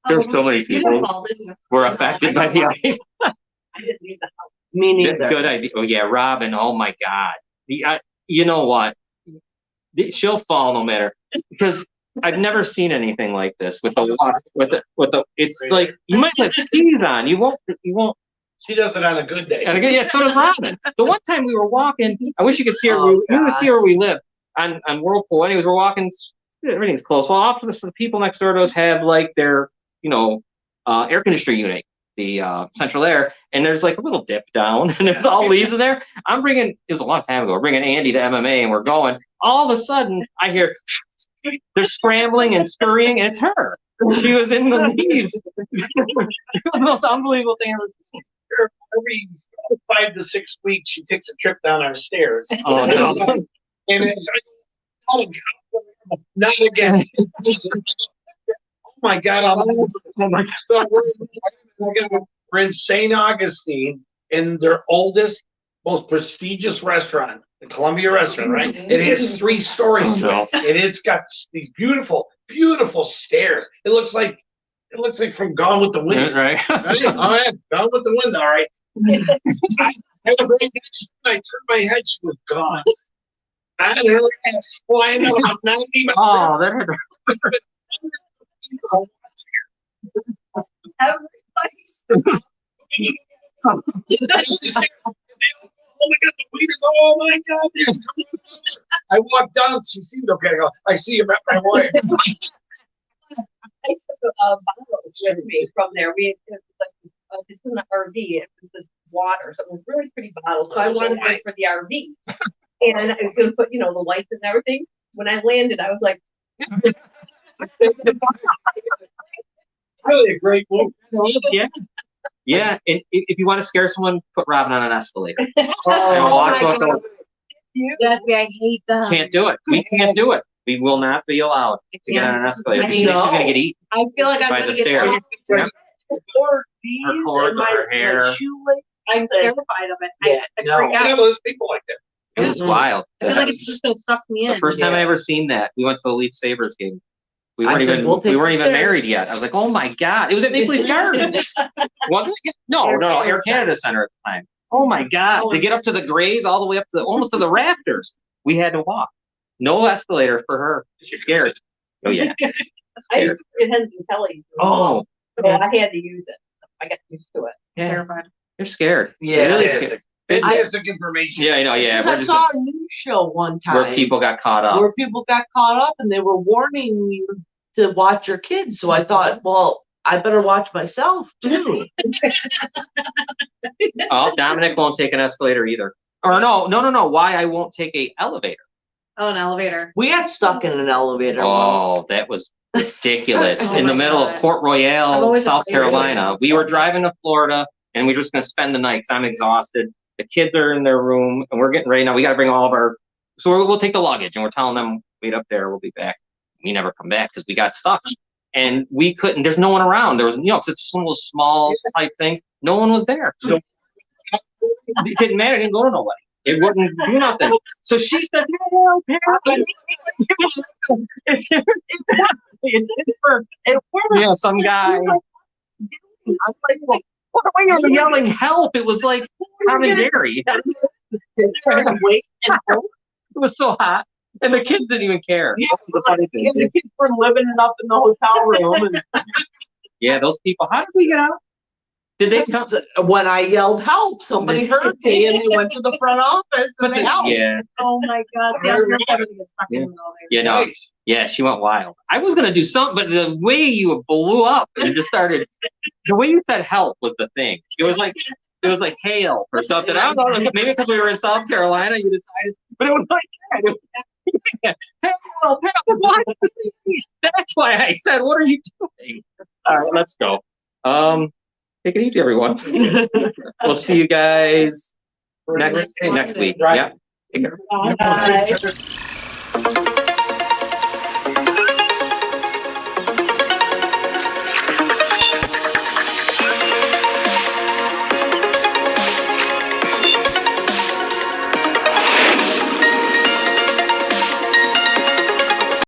There's so many people were affected by the ice. I didn't leave the house. Me neither. Good idea. Oh yeah, Robin. Oh my God. You know what? She'll fall no matter because I've never seen anything like this with the water. With the. It's like you might have skis on. You won't. She does it on a good day. Yeah, so does Robin. The one time we were walking, I wish you could see her. You could see where we live on Whirlpool. Anyways, we're walking. Everything's close. Well, often the people next door to us have like their air conditioner unit, the central air, and there's like a little dip down, and there's all leaves in there. It was a long time ago. We're bringing Andy to MMA, and we're going. All of a sudden, I hear they're scrambling and scurrying, and it's her. She was in the leaves. It was the most unbelievable thing ever seen. Every 5 to 6 weeks, she takes a trip down our stairs. Oh no! And it's like, oh God, not again. Oh my God! Oh my God! So we're in St. Augustine in their oldest, most prestigious restaurant, the Columbia Restaurant. Right? It has 3 stories to it, and it's got these beautiful, beautiful stairs. It looks like from Gone with the Wind. That's right. Right? All right, Gone with the Wind. All right. I was right next to her. I turned my head. She was gone. I had her ass flying about 90 miles. Oh, that hurt. Everybody's Oh my God, the waiters! Oh my God! I walked down. She seemed okay. I go, I see you, my wife. I took a bottle with me from there. It's in the RV. It was the water, so it was a really pretty bottle. So I wanted one for the RV, and I was going to put, the lights and everything. When I landed, I was like, Really a great move. Yeah. Yeah, and if you want to scare someone, put Robin on an escalator. And oh watch my what's God. going. I hate them. Can't do it. We can't do it. We will not be allowed to get on an escalator. She's going to get eaten I feel like I'm by going the to get stairs. stabbed. Or Her cords, her hair. I'm terrified of it. I freak Yeah, out. those people like that. It was wild. I feel like it's just going to suck me in. The first time I ever seen that, we went to Elite Sabres game. We weren't said, even "We'll take we weren't the even stairs." married yet. I was like, oh my God. It was at Maple Leaf Gardens. Wasn't it? No, Air Canada Center at the time. Oh my God. To get up to the grays all the way up to almost to the rafters, we had to walk. No escalator for her. She's scared. Oh yeah. it has been telling. Oh. So I had to use it. I got used to it. Yeah. Terrified. They're scared. Yeah. They're really Fantastic. scared. Fantastic information. Yeah, I know. Yeah, I saw a news show one time where people got caught up. where people got caught up and they were warning you to watch your kids. So I thought, well, I better watch myself too. Oh, Dominic won't take an escalator either. Or no. Why I won't take a elevator? Oh, an elevator. We got stuck in an elevator. Oh, that was ridiculous. Oh In the my middle of God. Port I'm Royale, always South afraid of Carolina. elevators. We were driving to Florida, and we were just going to spend the night because I'm exhausted. The kids are in their room, and we're getting ready now. We got to bring all of our. So we'll take the luggage, and we're telling them, wait up there, we'll be back. We never come back because we got stuck. And we couldn't, there's no one around. There was, because it's one of those small type things. No one was there. So it didn't matter. It didn't go to nobody. It wouldn't do nothing. So she said, help. It worked. Yeah, some guy. I was like, well, why are you yelling help? It was like Tom and Jerry. It was so hot. And the kids didn't even care. Yeah, the kids were living it up in the hotel room. And yeah, those people. How did we get out? Did they come? when I yelled help, somebody heard me and they went to the front office and they helped. Yeah. Oh my God. Yeah, I'm never going to get stuck in an elevator. Yeah, no. Yeah, she went wild. I was gonna do something, but the way you blew up and just started, the way you said help was the thing. It was like hail or something. I don't know. Maybe because we were in South Carolina, you decided, but it was like that. Help! That's why I said, "What are you doing?" All right, let's go. Take it easy, everyone. We'll see you guys next week. Right. Yeah. Take care. Bye.